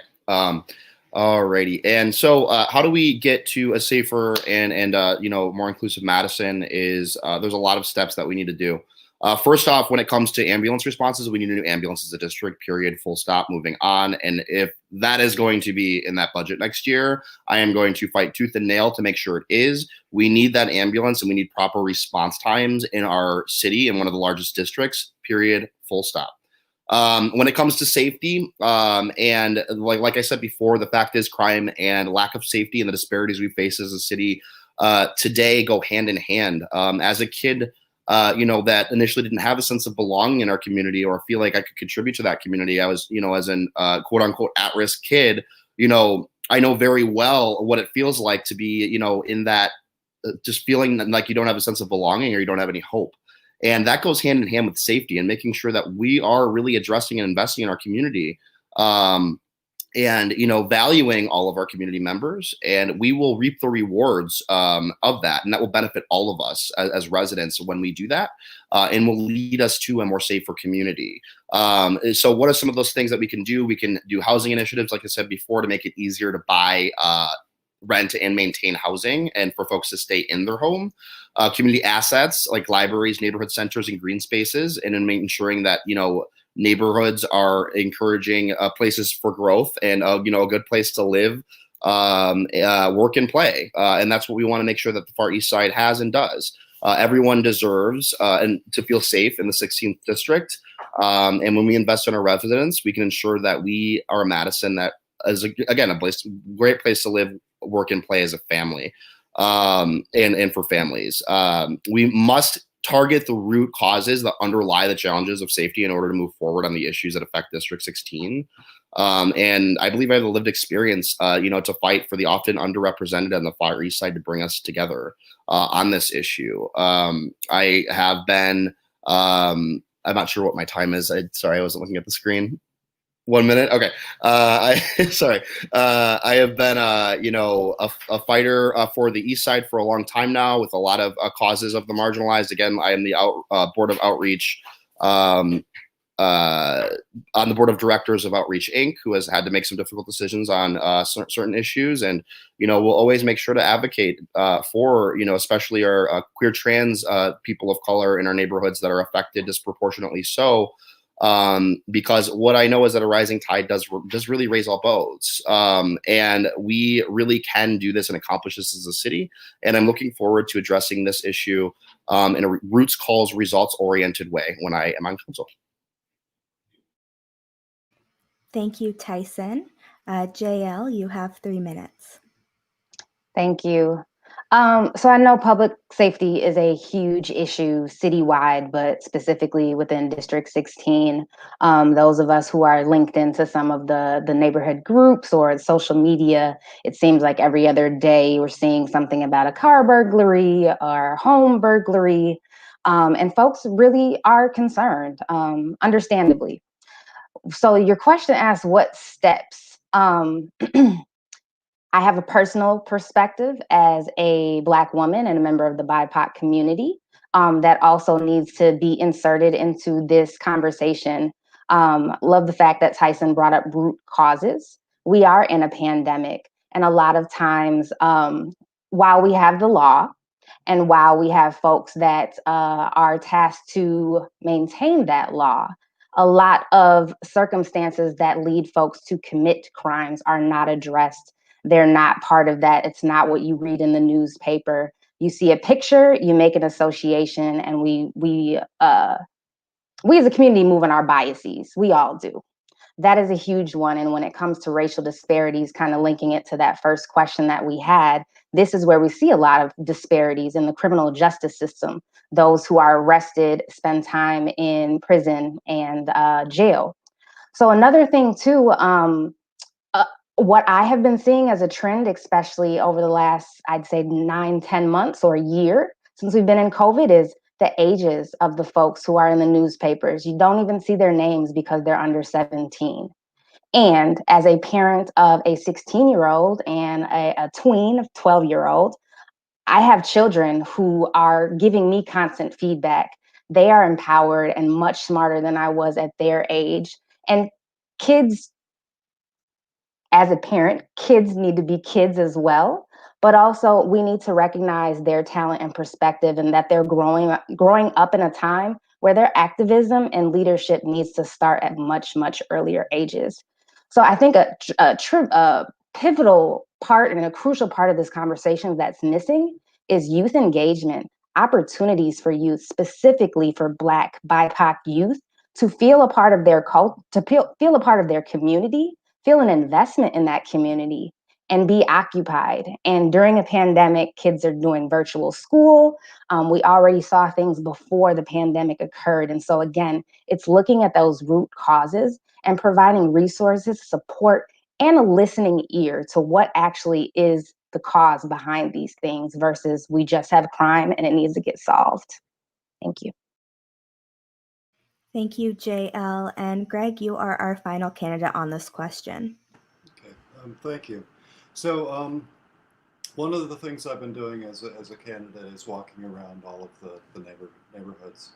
Alrighty. And so how do we get to a safer and more inclusive Madison? There's a lot of steps that we need to do. First off, when it comes to ambulance responses, we need a new ambulance as a district, period, full stop, moving on. And if that is going to be in that budget next year, I am going to fight tooth and nail to make sure it is. We need that ambulance, and we need proper response times in our city, in one of the largest districts, period, full stop. When it comes to safety, and like I said before, the fact is crime and lack of safety and the disparities we face as a city today go hand in hand. As a kid, that initially didn't have a sense of belonging in our community or feel like I could contribute to that community. I was, as an quote unquote at-risk kid, I know very well what it feels like to be, in that just feeling like you don't have a sense of belonging or you don't have any hope. And that goes hand in hand with safety and making sure that we are really addressing and investing in our community, and, valuing all of our community members. And we will reap the rewards of that. And that will benefit all of us as residents when we do that, and will lead us to a more safer community. So what are some of those things that we can do? We can do housing initiatives, like I said before, to make it easier to buy, rent, and maintain housing, and for folks to stay in their home. Community assets like libraries, neighborhood centers, and green spaces, and in ensuring that, neighborhoods are encouraging places for growth and, a good place to live, work, and play. And that's what we want to make sure that the Far East Side has and does. Everyone deserves and to feel safe in the 16th district. And when we invest in our residents, we can ensure that we are a Madison that is, again, great place to live, work, and play as a family. and for families. We must target the root causes that underlie the challenges of safety in order to move forward on the issues that affect District 16. And I believe I have the lived experience, to fight for the often underrepresented on the Far East Side to bring us together on this issue. I have been, I'm not sure what my time is. Sorry, I wasn't looking at the screen. 1 minute. Okay. Sorry. I have been, a fighter for the East Side for a long time now, with a lot of causes of the marginalized. Again, I am the board of outreach, on the board of directors of Outreach Inc., who has had to make some difficult decisions on certain issues. And, we'll always make sure to advocate for, especially our queer, trans people of color in our neighborhoods that are affected disproportionately so. Because what I know is that a rising tide does really raise all boats. And we really can do this and accomplish this as a city. And I'm looking forward to addressing this issue in a roots cause results oriented way when I am on council. Thank you, Tyson. Jael, you have 3 minutes. Thank you. So I know public safety is a huge issue citywide, but specifically within District 16. Those of us who are linked into some of the neighborhood groups or social media, it seems like every other day we're seeing something about a car burglary or home burglary. And folks really are concerned, understandably. So your question asks what steps. I have a personal perspective as a Black woman and a member of the BIPOC community that also needs to be inserted into this conversation. Love the fact that Tyson brought up root causes. We are in a pandemic, and a lot of times, while we have the law and while we have folks that are tasked to maintain that law, a lot of circumstances that lead folks to commit crimes are not addressed. They're not part of that. It's not what you read in the newspaper. You see a picture, you make an association, and we as a community move in our biases. We all do. That is a huge one. And when it comes to racial disparities, kind of linking it to that first question that we had, this is where we see a lot of disparities in the criminal justice system. Those who are arrested spend time in prison and jail. So another thing too, what I have been seeing as a trend, especially over the last, I'd say 9-10 months or a year since we've been in COVID, is the ages of the folks who are in the newspapers. You don't even see their names because they're under 17. And as a parent of a 16-year-old and a tween of 12-year-old, I have children who are giving me constant feedback. They are empowered and much smarter than I was at their age. And kids, as a parent, kids need to be kids as well. But also we need to recognize their talent and perspective, and that they're growing up in a time where their activism and leadership needs to start at much, much earlier ages. So I think a pivotal part and a crucial part of this conversation that's missing is youth engagement, opportunities for youth, specifically for Black BIPOC youth, to feel a part of their feel a part of their community, feel an investment in that community, and be occupied. And during a pandemic, kids are doing virtual school. We already saw things before the pandemic occurred. And so again, it's looking at those root causes and providing resources, support, and a listening ear to what actually is the cause behind these things versus we just have crime and it needs to get solved. Thank you. Thank you, Jael. And Greg, you are our final candidate on this question. Okay, thank you. So one of the things I've been doing as a candidate is walking around all of the neighborhoods.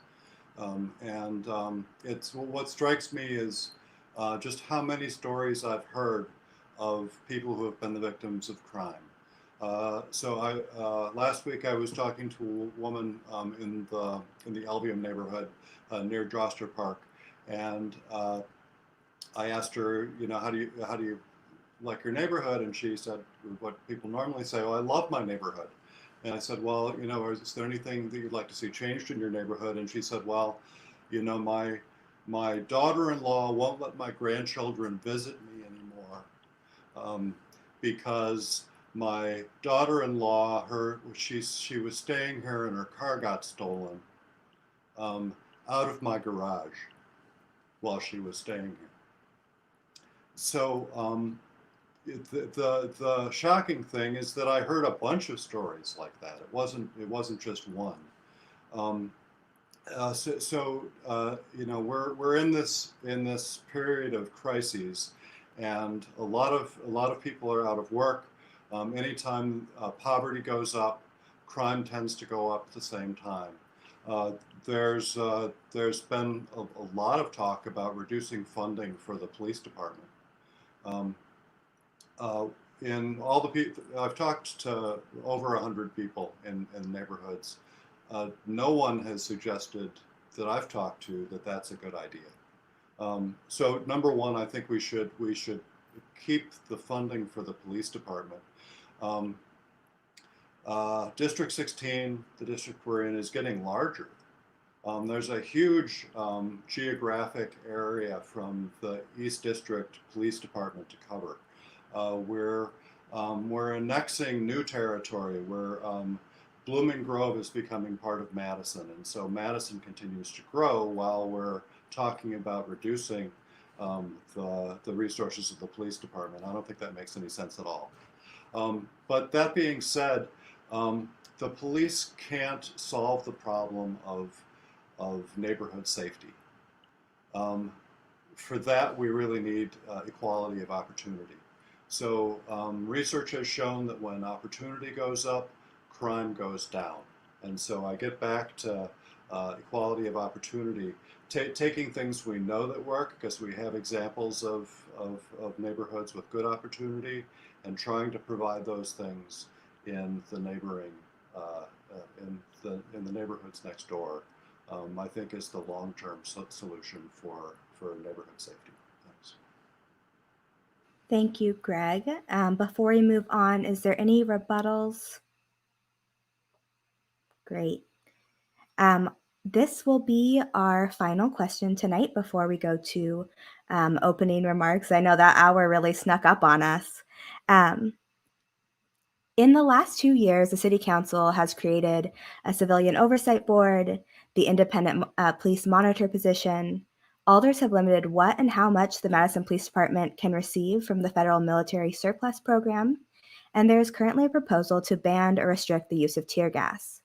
It's what strikes me is just how many stories I've heard of people who have been the victims of crime. Last week I was talking to a woman in the Albion neighborhood near Droster Park, and I asked her, how do you like your neighborhood? And she said what people normally say, "Oh, I love my neighborhood." And I said, "Well, is there anything that you'd like to see changed in your neighborhood?" And she said, "Well, my daughter-in-law won't let my grandchildren visit me anymore because my daughter-in-law, she was staying here and her car got stolen out of my garage while she was staying here. So the shocking thing is that I heard a bunch of stories like that. It wasn't just one. We're in this period of crises, and a lot of people are out of work. Anytime poverty goes up, crime tends to go up at the same time. There's been a lot of talk about reducing funding for the police department. In all the people I've talked to, over 100 people in neighborhoods. No one has suggested that I've talked to that that's a good idea. So number one, I think we should keep the funding for the police department. District 16, the district we're in, is getting larger. There's a huge geographic area from the East District Police Department to cover. We're annexing new territory. Blooming Grove is becoming part of Madison, and so Madison continues to grow while we're talking about reducing the resources of the police department. I don't think that makes any sense at all. But that being said, the police can't solve the problem of neighborhood safety. For that, we really need equality of opportunity. So research has shown that when opportunity goes up, crime goes down. And so I get back to equality of opportunity, taking things we know that work, because we have examples of neighborhoods with good opportunity, and trying to provide those things in the neighboring, in the neighborhoods next door, I think is the long-term solution for neighborhood safety. Thanks. Thank you, Greg. Before we move on, is there any rebuttals? Great. This will be our final question tonight before we go to opening remarks. I know that hour really snuck up on us. In the last 2 years, the City Council has created a civilian oversight board, the independent police monitor position. Alders have limited what and how much the Madison Police Department can receive from the federal military surplus program, and there is currently a proposal to ban or restrict the use of tear gas.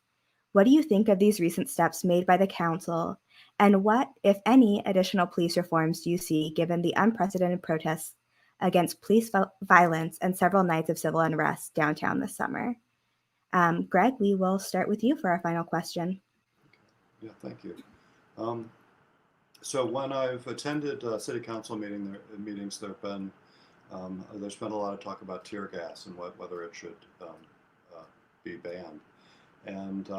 What do you think of these recent steps made by the council, and what, if any, additional police reforms do you see given the unprecedented protests against police violence and several nights of civil unrest downtown this summer? Greg, we will start with you for our final question. Yeah, thank you. So when I've attended city council meetings, there's been a lot of talk about tear gas and whether it should be banned. And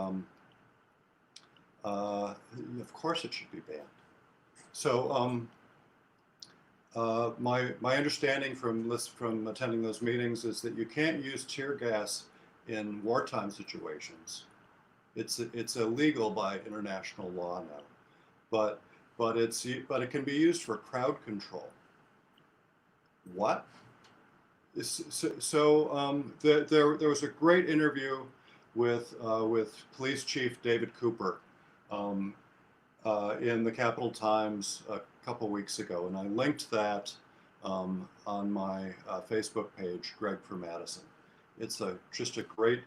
of course it should be banned. So my understanding from attending those meetings is that you can't use tear gas in wartime situations. It's illegal by international law now, but it can be used for crowd control. What? So there was a great interview with Police Chief David Cooper in the Capital Times a couple weeks ago, and I linked that on my Facebook page, Greg for Madison. It's just a great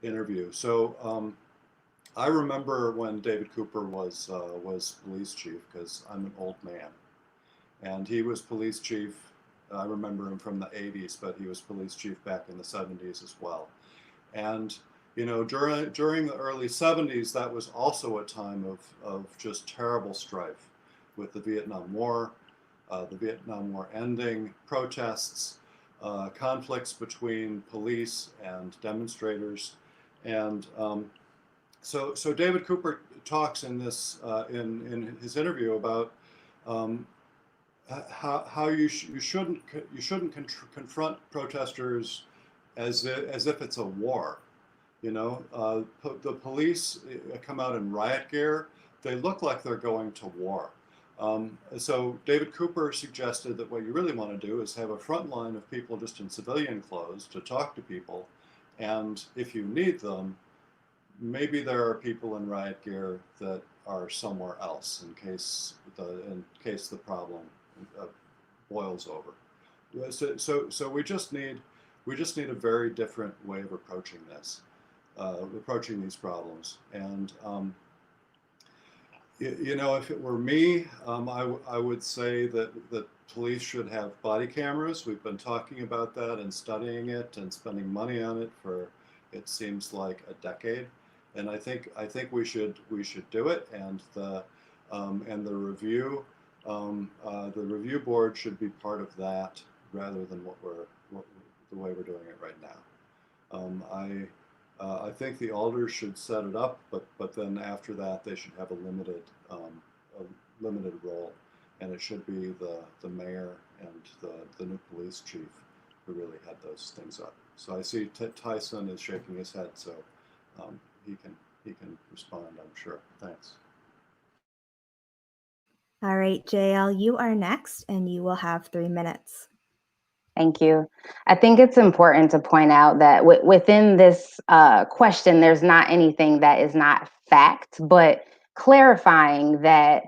interview. So I remember when David Cooper was police chief, because I'm an old man, and he was police chief. I remember him from the 80s, but he was police chief back in the 70s as well. And you know, during the early 70s, that was also a time of just terrible strife with the Vietnam War ending, protests, conflicts between police and demonstrators. And so David Cooper talks in this in his interview about how you shouldn't confront protesters as if it's a war. You know, the police come out in riot gear. They look like they're going to war. So David Cooper suggested that what you really want to do is have a front line of people just in civilian clothes to talk to people, and if you need them, maybe there are people in riot gear that are somewhere else in case the problem boils over. So we just need a very different way of approaching these problems. And if it were me, I would say that police should have body cameras. We've been talking about that and studying it and spending money on it for, it seems like, a decade. And I think we should do it. And the review board should be part of that rather than the way we're doing it right now. I think the alders should set it up, but then after that they should have a limited role, and it should be the mayor and the new police chief who really had those things up. So I see Tyson is shaking his head, so he can respond, I'm sure. Thanks. All right, Jael, you are next, and you will have 3 minutes. Thank you. I think it's important to point out that within this question, there's not anything that is not fact, but clarifying that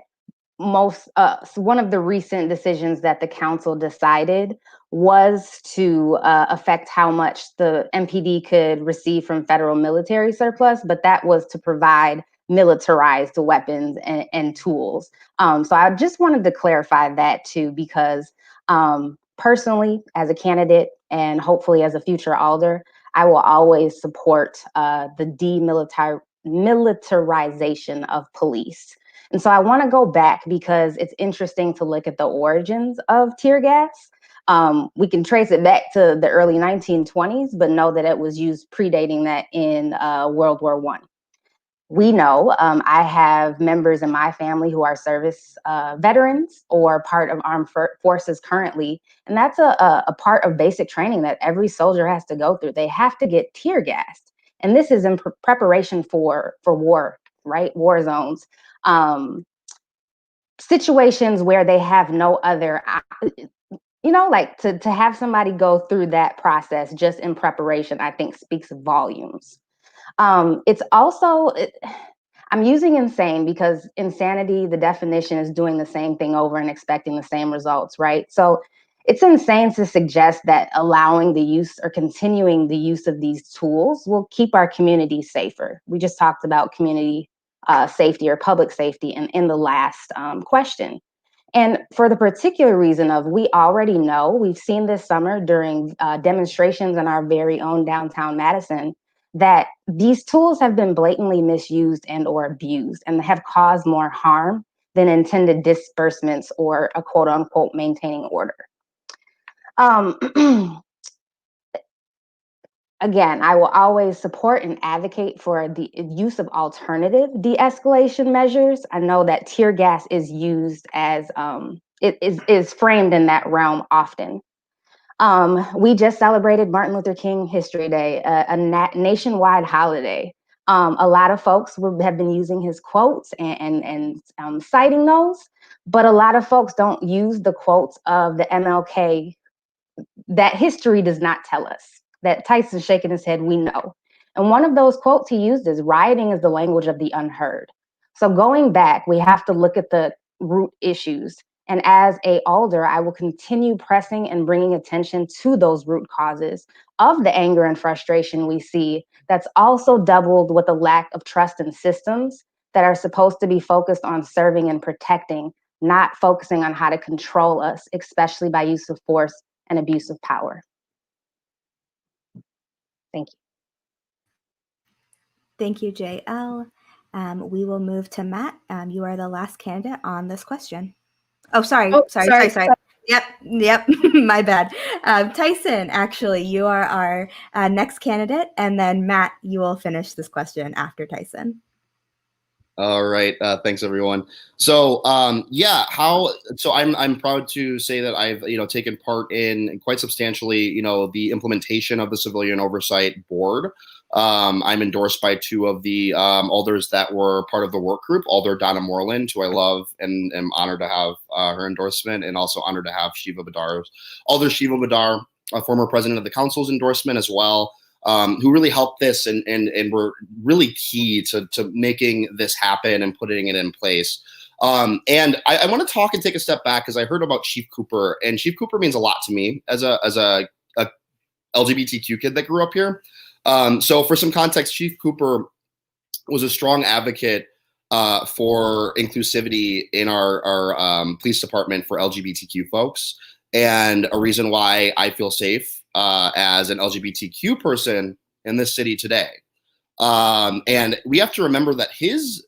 one of the recent decisions that the council decided was to affect how much the MPD could receive from federal military surplus, but that was to provide militarized weapons and tools. So I just wanted to clarify that too, because personally, as a candidate and hopefully as a future alder, I will always support the demilitarization of police. And so I want to go back because it's interesting to look at the origins of tear gas. We can trace it back to the early 1920s, but know that it was used predating that in World War I. We know I have members in my family who are service veterans or part of armed forces currently. And that's a part of basic training that every soldier has to go through. They have to get tear gassed. And this is in preparation for war, right? War zones. Situations where they have no other, like to have somebody go through that process just in preparation, I think speaks volumes. It's also, I'm using insane because insanity, the definition is doing the same thing over and expecting the same results, right? So it's insane to suggest that allowing the use or continuing the use of these tools will keep our community safer. We just talked about community safety or public safety in the last question. And for the particular reason of we already know, we've seen this summer during demonstrations in our very own downtown Madison, that these tools have been blatantly misused and or abused and have caused more harm than intended disbursements or a quote unquote maintaining order. Again, I will always support and advocate for the use of alternative de-escalation measures. I know that tear gas is used as, it is framed in that realm often. We just celebrated Martin Luther King History Day, a nationwide holiday. A lot of folks have been using his quotes and citing those, but a lot of folks don't use the quotes of the MLK that history does not tell us. That Tyson's shaking his head, we know. And one of those quotes he used is, rioting is the language of the unheard. So going back, we have to look at the root issues. And as a alder, I will continue pressing and bringing attention to those root causes of the anger and frustration we see, that's also doubled with a lack of trust in systems that are supposed to be focused on serving and protecting, not focusing on how to control us, especially by use of force and abuse of power. Thank you. Thank you, Jael. We will move to Matt. You are the last candidate on this question. Oh, sorry. Yep. My bad. Tyson, actually, you are our next candidate. And then Matt, you will finish this question after Tyson. All right. Thanks, everyone. So, yeah, so I'm proud to say that I've, taken part in quite substantially, the implementation of the Civilian Oversight Board. I'm endorsed by two of the alders that were part of the work group, Alder Donna Moreland, who I love and am honored to have her endorsement, and also honored to have Alder Shiva Badar, a former president of the council's endorsement as well. Who really helped this and were really key to making this happen and putting it in place. And I want to talk and take a step back because I heard about Chief Cooper, and Chief Cooper means a lot to me as a LGBTQ kid that grew up here. So for some context, Chief Cooper was a strong advocate for inclusivity in our police department for LGBTQ folks, and a reason why I feel safe as an LGBTQ person in this city today. And we have to remember that his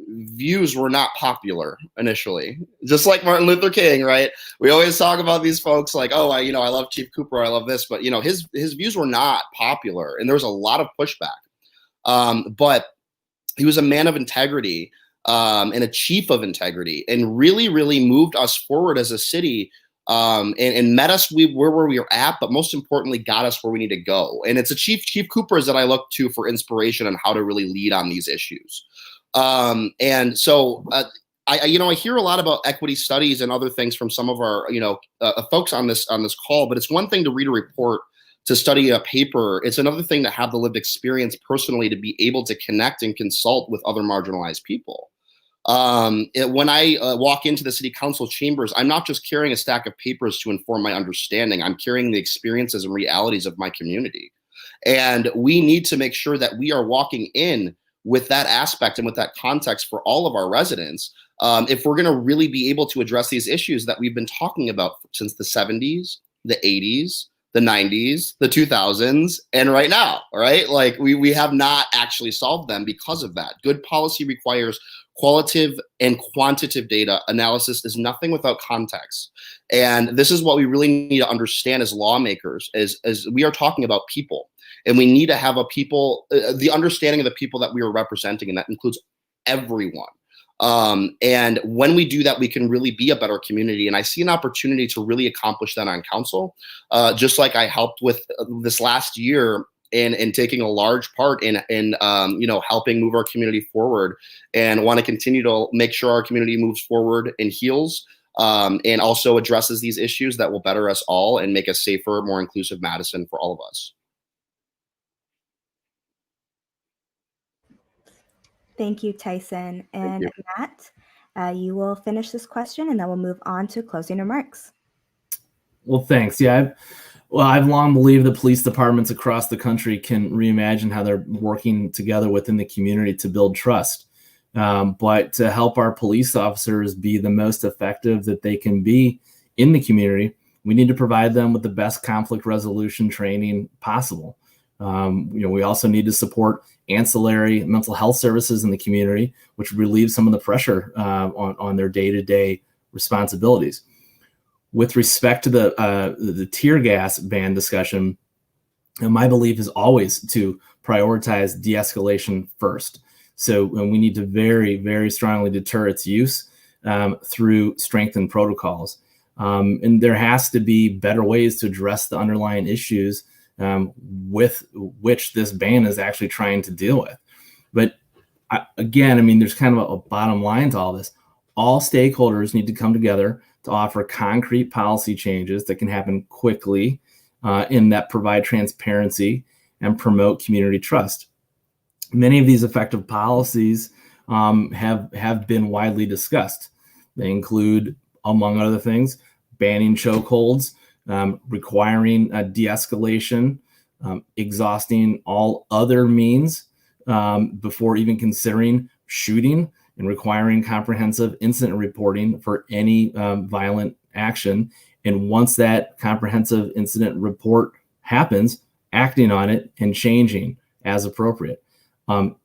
views were not popular initially, just like Martin Luther King, right? We always talk about these folks like, oh, I love Chief Cooper, I love this, but his views were not popular, and there was a lot of pushback. But he was a man of integrity and a chief of integrity, and really, really moved us forward as a city. And met us where we were at, but most importantly, got us where we need to go. And it's a Chief Coopers that I look to for inspiration on how to really lead on these issues. And so I hear a lot about equity studies and other things from some of our folks on this call, but it's one thing to read a report, to study a paper. It's another thing to have the lived experience personally, to be able to connect and consult with other marginalized people. When I walk into the city council chambers, I'm not just carrying a stack of papers to inform my understanding. I'm carrying the experiences and realities of my community. And we need to make sure that we are walking in with that aspect and with that context for all of our residents, if we're going to really be able to address these issues that we've been talking about since the 70s, the 80s, the 90s, the 2000s, and right now, right? Like we have not actually solved them because of that. Good policy requires qualitative and quantitative data. Analysis is nothing without context. And this is what we really need to understand as lawmakers, as we are talking about people. And we need to have the understanding of the people that we are representing, and that includes everyone. And when we do that, we can really be a better community. And I see an opportunity to really accomplish that on council, just like I helped with this last year in taking a large part in helping move our community forward, and want to continue to make sure our community moves forward and heals, and also addresses these issues that will better us all and make a safer, more inclusive Madison for all of us. Thank you, Tyson. And Matt, you will finish this question, and then we'll move on to closing remarks. Well, thanks. Yeah, I've long believed that police departments across the country can reimagine how they're working together within the community to build trust. But to help our police officers be the most effective that they can be in the community, we need to provide them with the best conflict resolution training possible. We also need to support ancillary mental health services in the community, which relieves some of the pressure on their day-to-day responsibilities. With respect to the tear gas ban discussion, my belief is always to prioritize de-escalation first. So we need to very, very strongly deter its use through strengthened protocols. And there has to be better ways to address the underlying issues with which this ban is actually trying to deal with. But again, there's kind of a bottom line to all this. All stakeholders need to come together to offer concrete policy changes that can happen quickly and that provide transparency and promote community trust. Many of these effective policies have been widely discussed. They include, among other things, banning chokeholds, requiring de-escalation, exhausting all other means before even considering shooting, and requiring comprehensive incident reporting for any violent action. And once that comprehensive incident report happens, acting on it and changing as appropriate.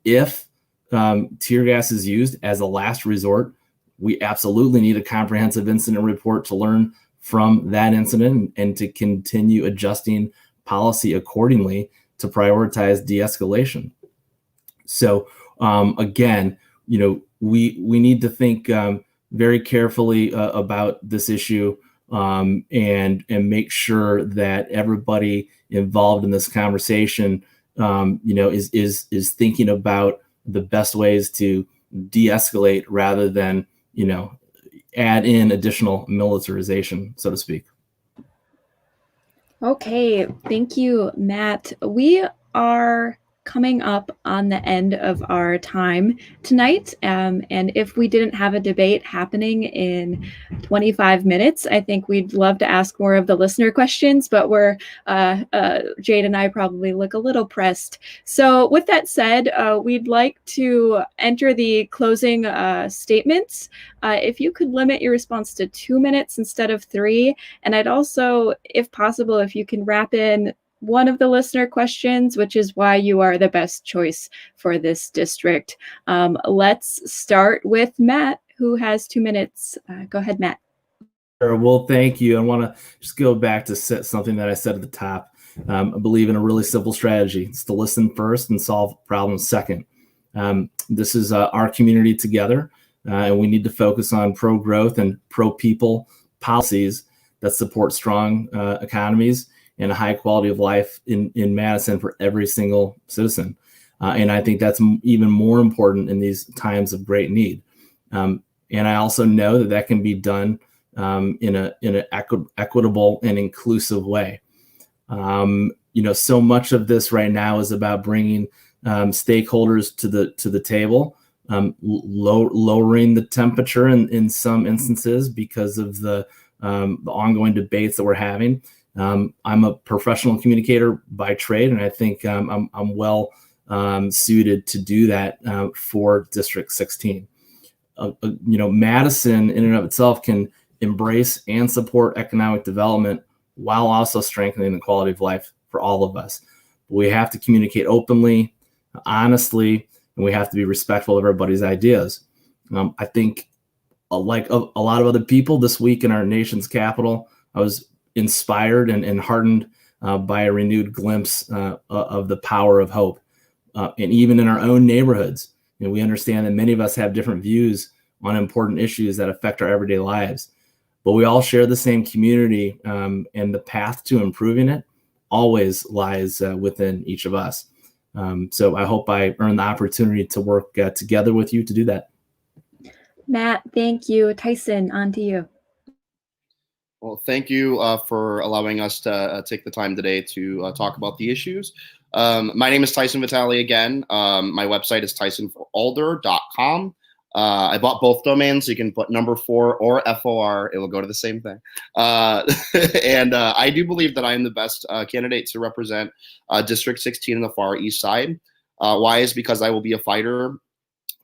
If tear gas is used as a last resort, we absolutely need a comprehensive incident report to learn from that incident and to continue adjusting policy accordingly to prioritize de-escalation. So again, we need to think very carefully about this issue and make sure that everybody involved in this conversation, is thinking about the best ways to de-escalate rather than, add in additional militarization, so to speak. Okay, thank you, Matt. We are coming up on the end of our time tonight. And if we didn't have a debate happening in 25 minutes, I think we'd love to ask more of the listener questions, but Jade and I probably look a little pressed. So with that said, we'd like to enter the closing statements. If you could limit your response to 2 minutes instead of 3, and I'd also, if possible, if you can wrap in one of the listener questions, which is why you are the best choice for this district. Let's start with Matt, who has 2 minutes. Go ahead, Matt. Sure. Well, thank you. I want to just go back to something that I said at the top. I believe in a really simple strategy. It's to listen first and solve problems second. This is our community together, and we need to focus on pro-growth and pro-people policies that support strong economies and a high quality of life in Madison for every single citizen. And I think that's even more important in these times of great need. And I also know that can be done in an equitable and inclusive way. So much of this right now is about bringing stakeholders to the table, lowering the temperature in some instances because of the ongoing debates that we're having. I'm a professional communicator by trade, and I think I'm well suited to do that for District 16. Madison in and of itself can embrace and support economic development while also strengthening the quality of life for all of us. We have to communicate openly, honestly, and we have to be respectful of everybody's ideas. I think, like a lot of other people this week in our nation's capital, I was inspired and heartened by a renewed glimpse of the power of hope. And even in our own neighborhoods, we understand that many of us have different views on important issues that affect our everyday lives, but we all share the same community, and the path to improving it always lies within each of us. So I hope I earn the opportunity to work together with you to do that. Matt, thank you. Tyson, on to you. Well, thank you for allowing us to take the time today to talk about the issues. My name is Tyson Vitale again. My website is tysonforalder.com. I bought both domains. You can put number 4 or FOR. It will go to the same thing. And I do believe that I am the best candidate to represent District 16 in the Far East Side. Why is because I will be a fighter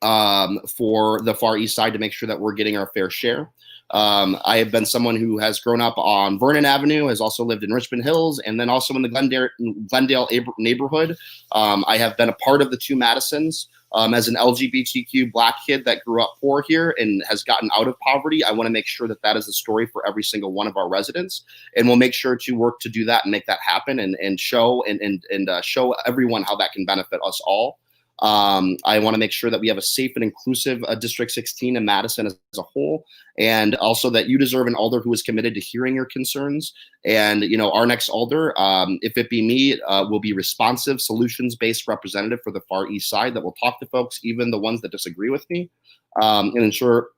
for the Far East Side to make sure that we're getting our fair share. I have been someone who has grown up on Vernon Avenue, has also lived in Richmond Hills, and then also in the Glendale neighborhood. I have been a part of the 2 Madisons. As an LGBTQ Black kid that grew up poor here and has gotten out of poverty, I want to make sure that that is a story for every single one of our residents, and we'll make sure to work to do that and make that happen and show show everyone how that can benefit us all. I want to make sure that we have a safe and inclusive District 16 in Madison as a whole, and also that you deserve an alder who is committed to hearing your concerns. And, our next alder, if it be me, will be responsive, solutions-based representative for the Far East Side that will talk to folks, even the ones that disagree with me, and ensure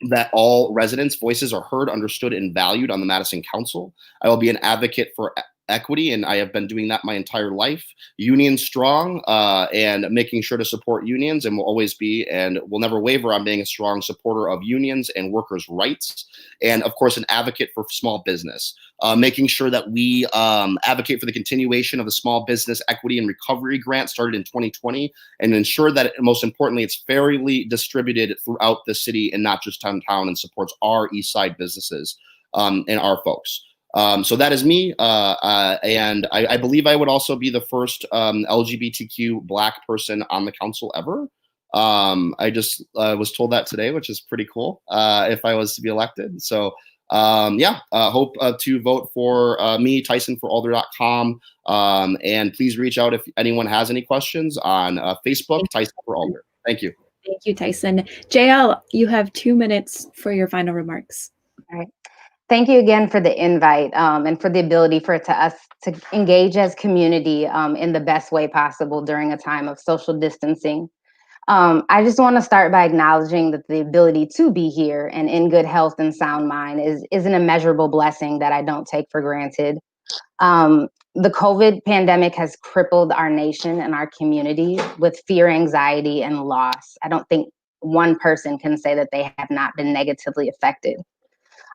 that all residents' voices are heard, understood, and valued on the Madison Council. I will be an advocate for equity, and I have been doing that my entire life. Union strong, and making sure to support unions, and will always be, and will never waver on being a strong supporter of unions and workers' rights. And of course, an advocate for small business, making sure that we advocate for the continuation of the Small Business Equity and Recovery Grant started in 2020, and ensure that, most importantly, it's fairly distributed throughout the city and not just downtown, and supports our East Side businesses and our folks. So that is me, and I believe I would also be the first LGBTQ Black person on the council ever. I just was told that today, which is pretty cool, if I was to be elected. So hope to vote for me, tysonforalder.com, and please reach out if anyone has any questions on Facebook, Tyson for Alder. Thank you. Thank you, Tyson. Jael, you have 2 minutes for your final remarks. All right. Thank you again for the invite and for the ability for us to engage as community in the best way possible during a time of social distancing. I just want to start by acknowledging that the ability to be here and in good health and sound mind is an immeasurable blessing that I don't take for granted. The COVID pandemic has crippled our nation and our community with fear, anxiety, and loss. I don't think one person can say that they have not been negatively affected.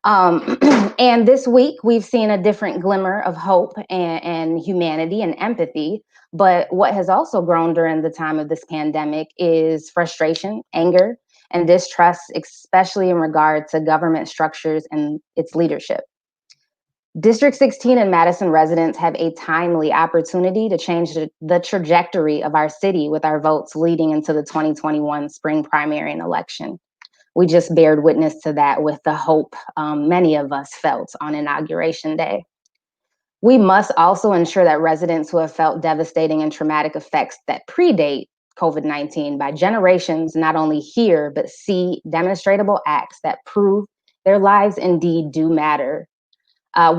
And this week, we've seen a different glimmer of hope and humanity and empathy. But what has also grown during the time of this pandemic is frustration, anger, and distrust, especially in regard to government structures and its leadership. District 16 and Madison residents have a timely opportunity to change the trajectory of our city with our votes leading into the 2021 spring primary and election. We just bared witness to that with the hope many of us felt on Inauguration Day. We must also ensure that residents who have felt devastating and traumatic effects that predate COVID-19 by generations not only hear, but see demonstrable acts that prove their lives indeed do matter.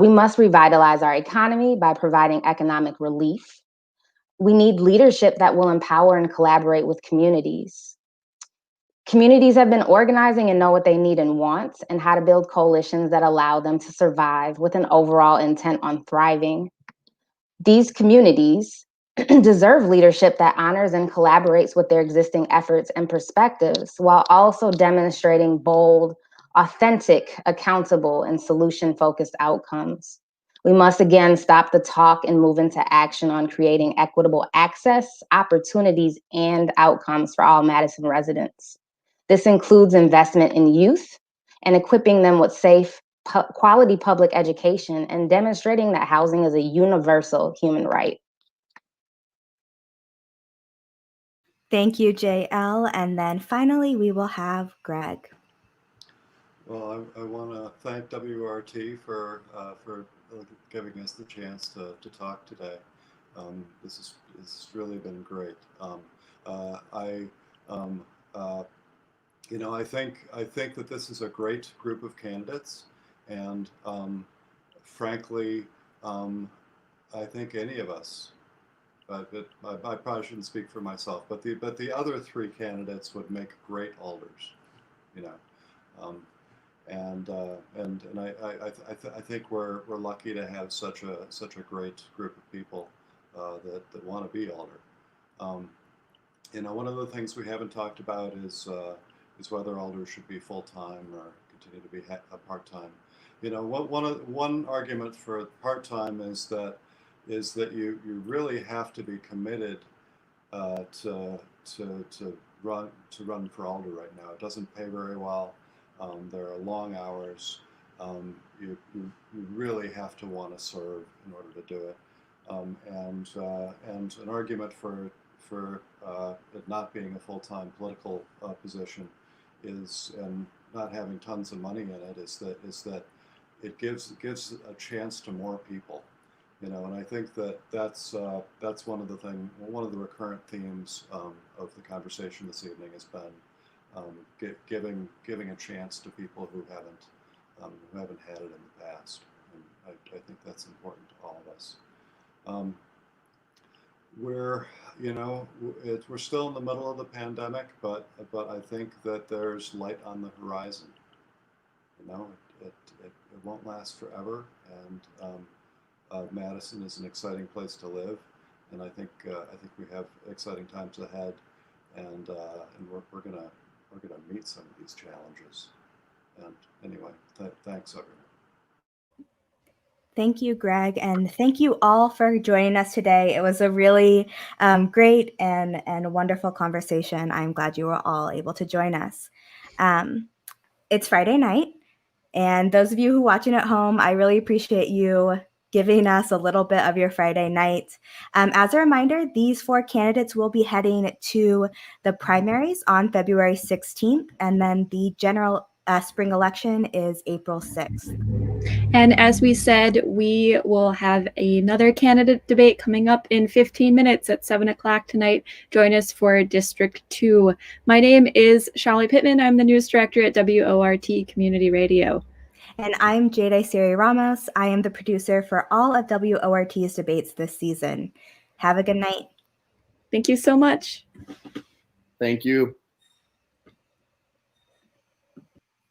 We must revitalize our economy by providing economic relief. We need leadership that will empower and collaborate with communities. Communities have been organizing and know what they need and want, and how to build coalitions that allow them to survive with an overall intent on thriving. These communities deserve leadership that honors and collaborates with their existing efforts and perspectives, while also demonstrating bold, authentic, accountable, and solution-focused outcomes. We must again stop the talk and move into action on creating equitable access, opportunities, and outcomes for all Madison residents. This includes investment in youth and equipping them with safe, quality public education and demonstrating that housing is a universal human right. Thank you, JL. And then finally, we will have Greg. Well, I want to thank WRT for giving us the chance to talk today. This has really been great. I think that this is a great group of candidates, and frankly, I think any of us, but I probably shouldn't speak for myself, but the other three candidates would make great alders, you know. I think we're lucky to have such a great group of people that want to be alder. One of the things we haven't talked about is whether alders should be full-time or continue to be part-time. One argument for part-time is that you really have to be committed to run for alder right now. It doesn't pay very well. There are long hours. You really have to want to serve in order to do it. And an argument for it not being a full-time political position is, and not having tons of money in it, is that it gives a chance to more people. And I think that's one of the recurrent themes of the conversation this evening has been giving a chance to people who haven't had it in the past, and I think that's important to all of us. We're still in the middle of the pandemic, but I think that there's light on the horizon. It won't last forever, and Madison is an exciting place to live, and I think we have exciting times ahead, and we're gonna meet some of these challenges. And anyway, thanks everyone. Thank you, Greg, and thank you all for joining us today. It was a really great and wonderful conversation. I'm glad you were all able to join us. It's Friday night, and those of you who are watching at home, I really appreciate you giving us a little bit of your Friday night. As a reminder, these 4 candidates will be heading to the primaries on February 16th, and then the general spring election is April 6th. And as we said, we will have another candidate debate coming up in 15 minutes at 7 o'clock tonight. Join us for District 2. My name is Shallie Pittman. I'm the news director at WORT Community Radio. And I'm Jade Siri Ramos. I am the producer for all of WORT's debates this season. Have a good night. Thank you so much. Thank you.